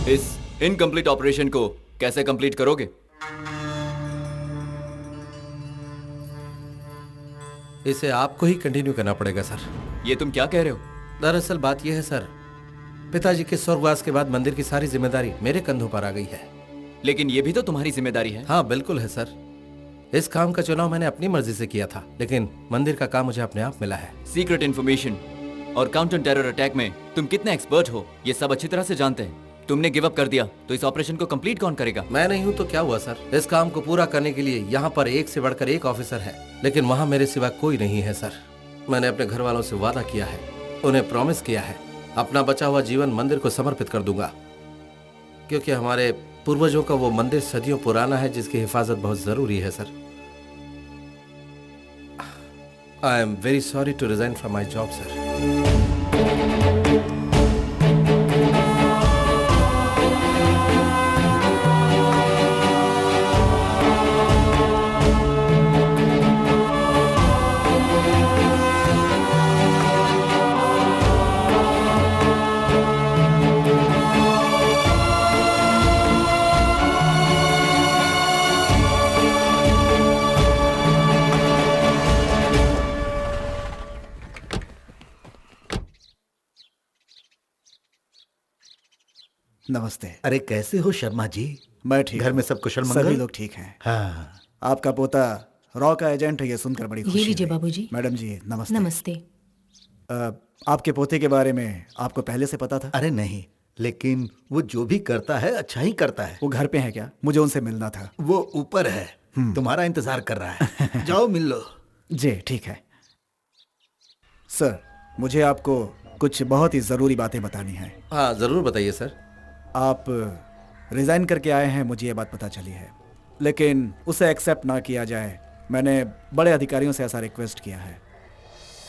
इस इनकम्प्लीट ऑपरेशन को कैसे कंप्लीट करोगे? इसे आपको ही कंटिन्यू करना पड़ेगा सर। ये तुम क्या कह रहे हो? दरअसल बात यह है सर, पिताजी के स्वर्गवास के बाद मंदिर की सारी जिम्मेदारी मेरे कंधों पर आ गई है। लेकिन ये भी तो तुम्हारी जिम्मेदारी है। हाँ बिल्कुल है सर। इस काम का चुनाव मैंने अपनी मर्जी से किया था, लेकिन मंदिर का काम मुझे अपने आप मिला है। सीक्रेट इन्फॉर्मेशन और काउंटर टेरर अटैक में तुम कितने एक्सपर्ट हो ये सब अच्छी तरह से जानते हैं। तुमने गिव अप कर दिया तो इस ऑपरेशन को कंप्लीट कौन करेगा? मैं नहीं हूँ तो क्या हुआ सर? इस काम को पूरा करने के लिए यहाँ पर एक से बढ़कर एक ऑफिसर है, लेकिन वहाँ मेरे सिवा कोई नहीं है सर। मैंने अपने घर वालों से वादा किया है, उन्हें प्रॉमिस किया है, अपना बचा हुआ जीवन मंदिर को समर्पित कर दूंगा, क्योंकि हमारे पूर्वजों का वो मंदिर सदियों पुराना है जिसकी हिफाजत बहुत जरूरी है सर। I am very sorry to resign from my job sir. नमस्ते। अरे कैसे हो शर्मा जी? मैं ठीक। घर में सब कुशल मंगल? सभी लोग ठीक हैं। हाँ। आपका पोता रॉ का एजेंट है, ये सुनकर बड़ी खुशी ये लीजिए हुई। बाबूजी। मैडम जी नमस्ते। नमस्ते। आपके पोते के बारे में आपको पहले से पता था? अरे नहीं, लेकिन वो जो भी करता है अच्छा ही करता है। वो घर पे है क्या? मुझे उनसे मिलना था। वो ऊपर है, तुम्हारा इंतजार कर रहा है। जाओ मिल लो। जी ठीक है। सर मुझे आपको कुछ बहुत ही जरूरी बातें बतानी है। हाँ जरूर बताइए सर। आप रिजाइन करके आए हैं, मुझे ये बात पता चली है, लेकिन उसे एक्सेप्ट ना किया जाए। मैंने बड़े अधिकारियों से ऐसा रिक्वेस्ट किया है।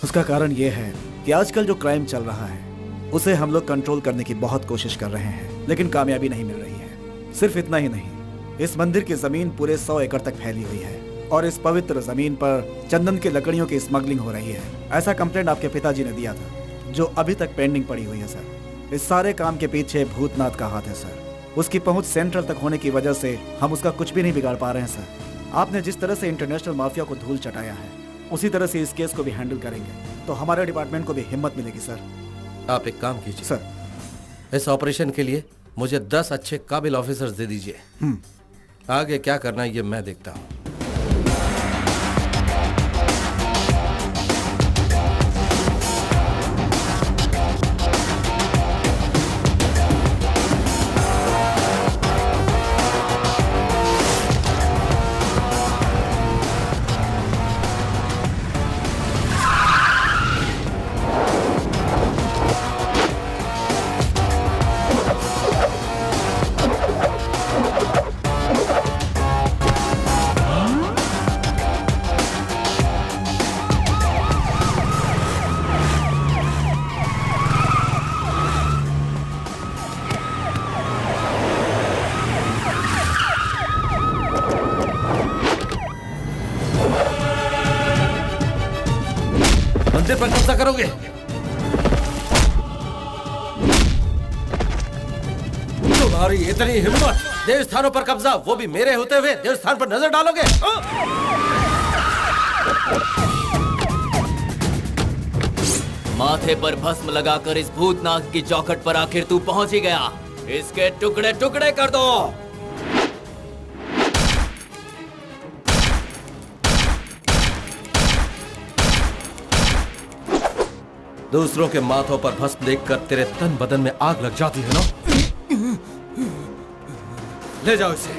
उसका कारण ये है कि आजकल जो क्राइम चल रहा है उसे हम लोग कंट्रोल करने की बहुत कोशिश कर रहे हैं, लेकिन कामयाबी नहीं मिल रही है। सिर्फ इतना ही नहीं, इस मंदिर की जमीन पूरे 100 एकड़ तक फैली हुई है और इस पवित्र जमीन पर चंदन की लकड़ियों की स्मगलिंग हो रही है। ऐसा कंप्लेंट आपके पिताजी ने दिया था, जो अभी तक पेंडिंग पड़ी हुई है सर। इस सारे काम के पीछे भूतनाथ का हाथ है सर। उसकी पहुंच सेंट्रल तक होने की वजह से हम उसका कुछ भी नहीं बिगाड़ पा रहे हैं सर। आपने जिस तरह से इंटरनेशनल माफिया को धूल चटाया है, उसी तरह से इस केस को भी हैंडल करेंगे तो हमारे डिपार्टमेंट को भी हिम्मत मिलेगी सर। आप एक काम कीजिए सर, इस ऑपरेशन के लिए मुझे 10 अच्छे काबिल ऑफिसर्स दे दीजिए। आगे क्या करना है ये मैं देखता हूँ। मंदिर पर कब्जा करोगे? तुम्हारी इतनी हिम्मत, देवस्थानों पर कब्जा, वो भी मेरे होते हुए देवस्थान पर नजर डालोगे? माथे पर भस्म लगाकर इस भूतनाथ की चौखट पर आखिर तू पहुंच ही गया। इसके टुकड़े टुकड़े कर दो। दूसरों के माथों पर भस्म देखकर तेरे तन बदन में आग लग जाती है ना? ले जाओ इसे।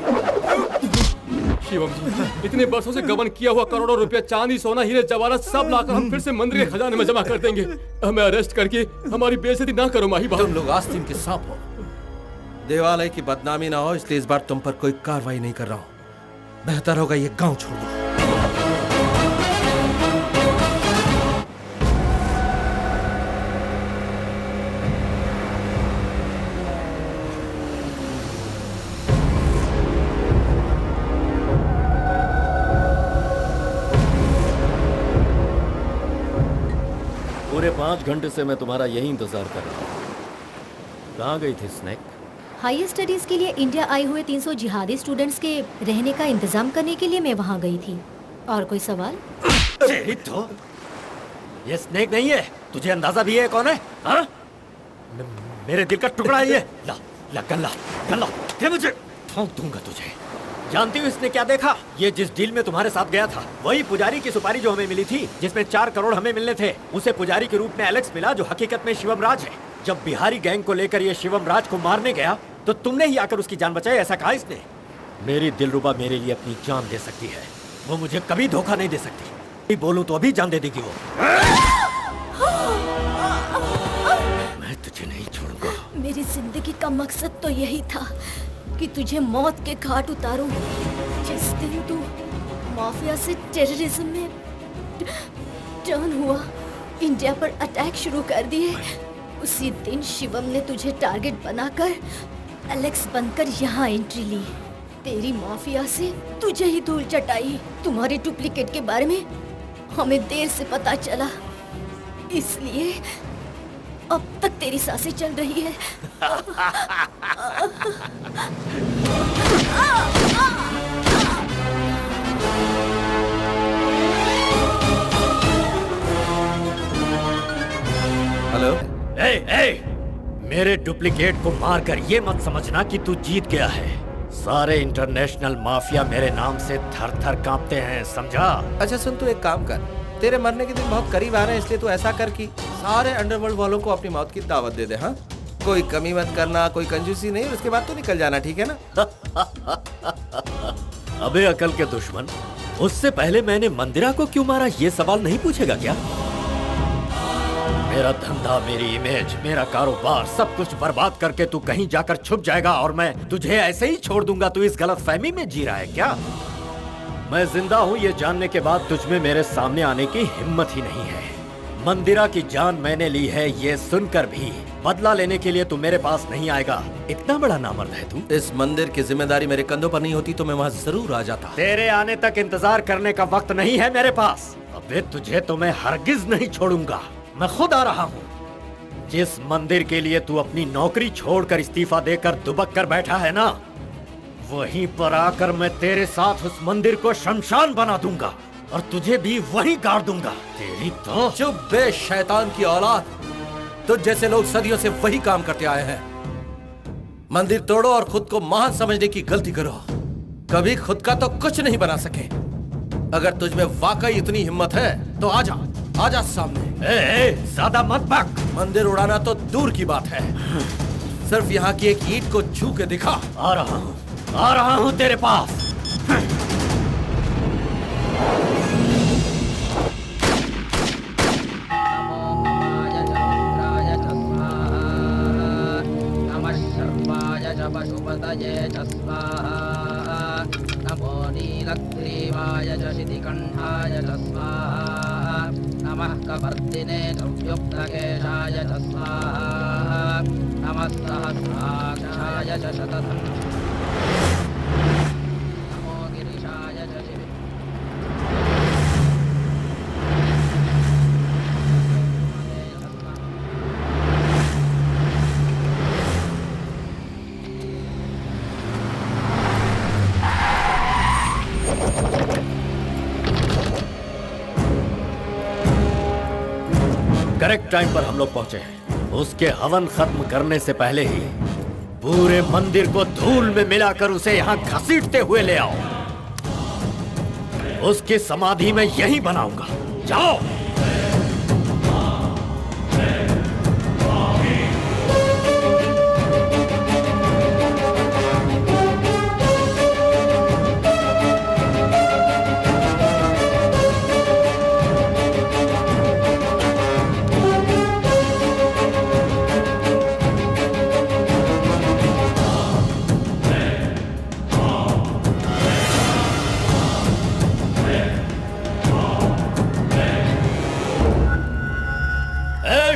शिवम जी, इतने वर्षों से गबन किया हुआ करोड़ों रुपया, चांदी, सोना, हीरे, जवाहरात सब लाकर हम फिर से मंदिर के खजाने में जमा कर देंगे। हमें अरेस्ट करके हमारी बेइज्जती ना करो माही बाबू। तुम लोग आस्तीन के सांप हो, देवालय की बदनामी ना हो, इसलिए इस बार तुम पर कोई कार्रवाई नहीं कर रहा हूं। बेहतर होगा ये गांव छोड़ दो। 5 घंटे से मैं तुम्हारा यही इंतजार कर रहा हूँ। कहाँ गई थी स्नेक? हायर स्टडीज के लिए इंडिया आए हुए 300 जिहादी स्टूडेंट्स के रहने का इंतजाम करने के लिए मैं वहाँ गई थी। और कोई सवाल? तो ये स्नेक नहीं है, तुझे अंदाजा भी है कौन है? हाँ? मेरे दिल का टुकड़ा है ये। ला ला गल्ला गल्ला दे मुझे, ठोक दूंगा तुझे। जानती हो इसने क्या देखा? ये जिस डील में तुम्हारे साथ गया था, वही पुजारी की सुपारी जो हमें मिली थी, जिसमें 4 करोड़ हमें मिलने थे, उसे पुजारी के रूप में एलेक्स मिला, जो हकीकत में शिवम राज है। जब बिहारी गैंग को लेकर ये शिवम राज को मारने गया तो तुमने ही आकर उसकी जान बचाई, ऐसा कहा इसने। मेरी दिलरुबा मेरे लिए अपनी जान दे सकती है, वो मुझे कभी धोखा नहीं दे सकती। बोलूं तो अभी जान दे देगी वो। मैं तुझे नहीं छोड़ूंगा। मेरी जिंदगी का मकसद तो यही था कि तुझे मौत के घाट उतारूं। जिस दिन तू माफिया से टेररिज्म में टर्न हुआ, इंडिया पर अटैक शुरू कर दिए, उसी दिन शिवम ने तुझे टारगेट बनाकर एलेक्स बनकर यहाँ एंट्री ली। तेरी माफिया से तुझे ही धूल चटाई। तुम्हारी डुप्लीकेट के बारे में हमें देर से पता चला, इसलिए अब तक तेरी सांसें चल रही है। हेलो। मेरे डुप्लीकेट को मारकर ये मत समझना कि तू जीत गया है। सारे इंटरनेशनल माफिया मेरे नाम से थर-थर कांपते हैं, समझा? अच्छा सुन, तू एक काम कर, तेरे मरने के दिन बहुत करीब आ रहे हैं, इसलिए तू ऐसा कर कि सारे अंडरवर्ल्ड वालों को अपनी मौत की दावत दे दे। हाँ, कोई कमी मत करना, कोई कंजूसी नहीं, उसके बाद तो निकल जाना, ठीक है ना? अबे अकल के दुश्मन, उससे पहले मैंने मंदिरा को क्यों मारा ये सवाल नहीं पूछेगा क्या? मेरा धंधा, मेरी इमेज, मेरा कारोबार सब कुछ बर्बाद करके तू कहीं जाकर छुप जाएगा और मैं तुझे ऐसे ही छोड़ दूंगा। तू इस गलतफहमी में जी रहा है क्या? मैं जिंदा हूँ ये जानने के बाद तुझमें मेरे सामने आने की हिम्मत ही नहीं है। मंदिरा की जान मैंने ली है ये सुनकर भी बदला लेने के लिए तू मेरे पास नहीं आएगा। इतना बड़ा नामर्द है तू। इस मंदिर की जिम्मेदारी मेरे कंधों पर नहीं होती तो मैं वहाँ जरूर आ जाता। तेरे आने तक इंतजार करने का वक्त नहीं है मेरे पास। अबे तुझे तो मैं हरगिज नहीं छोड़ूंगा, मैं खुद आ रहा हूँ। जिस मंदिर के लिए तू अपनी नौकरी छोड़कर इस्तीफा देकर दुबक कर बैठा है ना, वहीं पर आकर मैं तेरे साथ उस मंदिर को शमशान बना दूंगा और तुझे भी वहीं गाड़ दूंगा। तेरी तो चुप बे शैतान की औलाद, तुझ जैसे लोग सदियों से वही काम करते आए हैं। मंदिर तोड़ो और खुद को महान समझने की गलती करो, कभी खुद का तो कुछ नहीं बना सके। अगर तुझ में वाकई इतनी हिम्मत है तो आजा, आजा सामने। ज्यादा मत भाग। मंदिर उड़ाना तो दूर की बात है, सिर्फ यहाँ की एक ईंट को छू के दिखा। आ रहा हूँ तेरे पास। नमो नीलग्रीवाय च शितिकण्ठाय च स्वाहा। नमः कपर्दिने दुर्युक्तकेशाय च स्वाहा। नमः सहस्राक्षाय च शतधम्। नमो गिरिशाय च शिवे। करेक्ट टाइम पर हम लोग पहुंचे हैं। उसके हवन खत्म करने से पहले ही पूरे मंदिर को धूल में मिलाकर उसे यहाँ घसीटते हुए ले आओ। उसकी समाधि में यहीं बनाऊंगा। जाओ।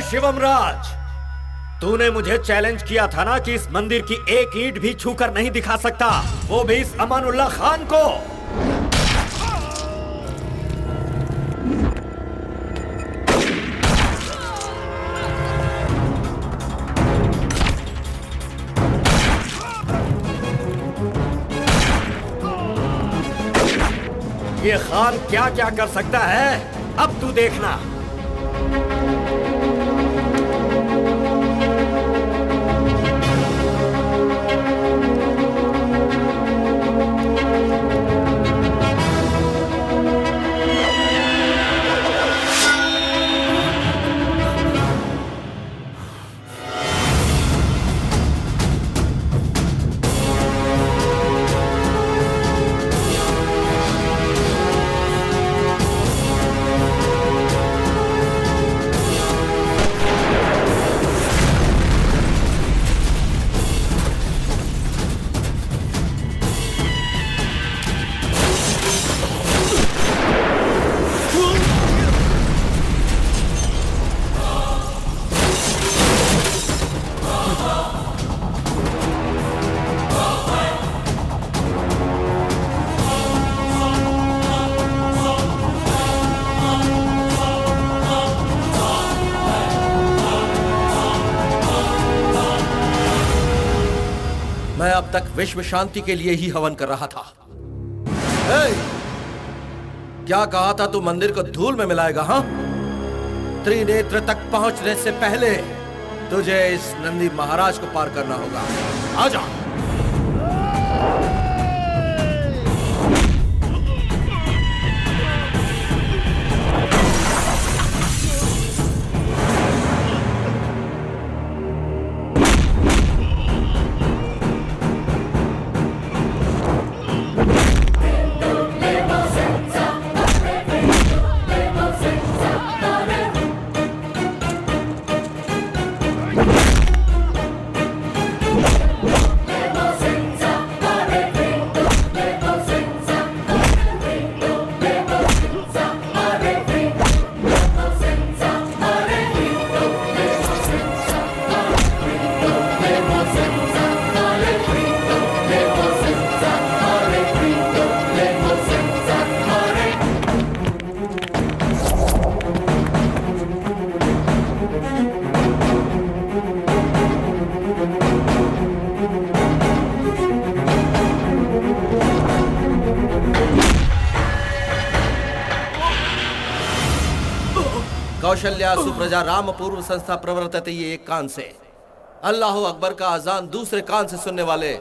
शिवम राज, तूने मुझे चैलेंज किया था ना कि इस मंदिर की एक ईंट भी छूकर नहीं दिखा सकता, वो भी इस अमानुल्लाह खान को। ये खान क्या क्या कर सकता है अब तू देखना। मैं अब तक विश्व शांति के लिए ही हवन कर रहा था। क्या कहा था तू मंदिर को धूल में मिलाएगा? हाँ, त्रिनेत्र तक पहुंचने से पहले तुझे इस नंदी महाराज को पार करना होगा। आजा। कौशल्या सुप्रजा राम पूर्व संस्था प्रवर्तते, ये एक कान से, अल्लाह अकबर का अजान दूसरे कान से सुनने वाले,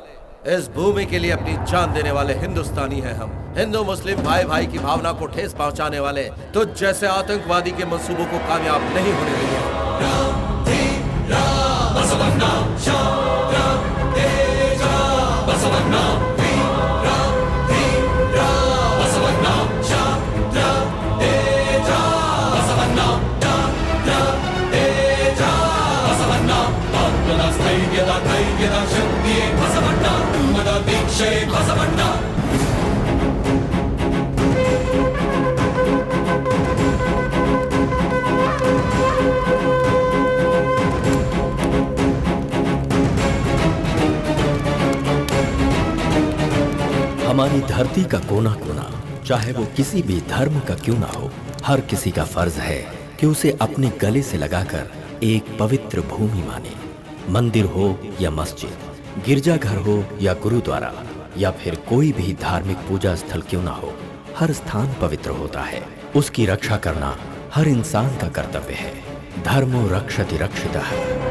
इस भूमि के लिए अपनी जान देने वाले हिंदुस्तानी हैं हम। हिंदू मुस्लिम भाई भाई की भावना को ठेस पहुंचाने वाले तुझ जैसे आतंकवादी के मंसूबों को कामयाब नहीं होने देंगे। हमारी धरती का कोना कोना, चाहे वो किसी भी धर्म का क्यों ना हो, हर किसी का फर्ज है कि उसे अपने गले से लगाकर एक पवित्र भूमि माने। मंदिर हो या मस्जिद, गिरजाघर हो या गुरुद्वारा, या फिर कोई भी धार्मिक पूजा स्थल क्यों ना हो, हर स्थान पवित्र होता है। उसकी रक्षा करना हर इंसान का कर्तव्य है। धर्मो रक्षति रक्षितः।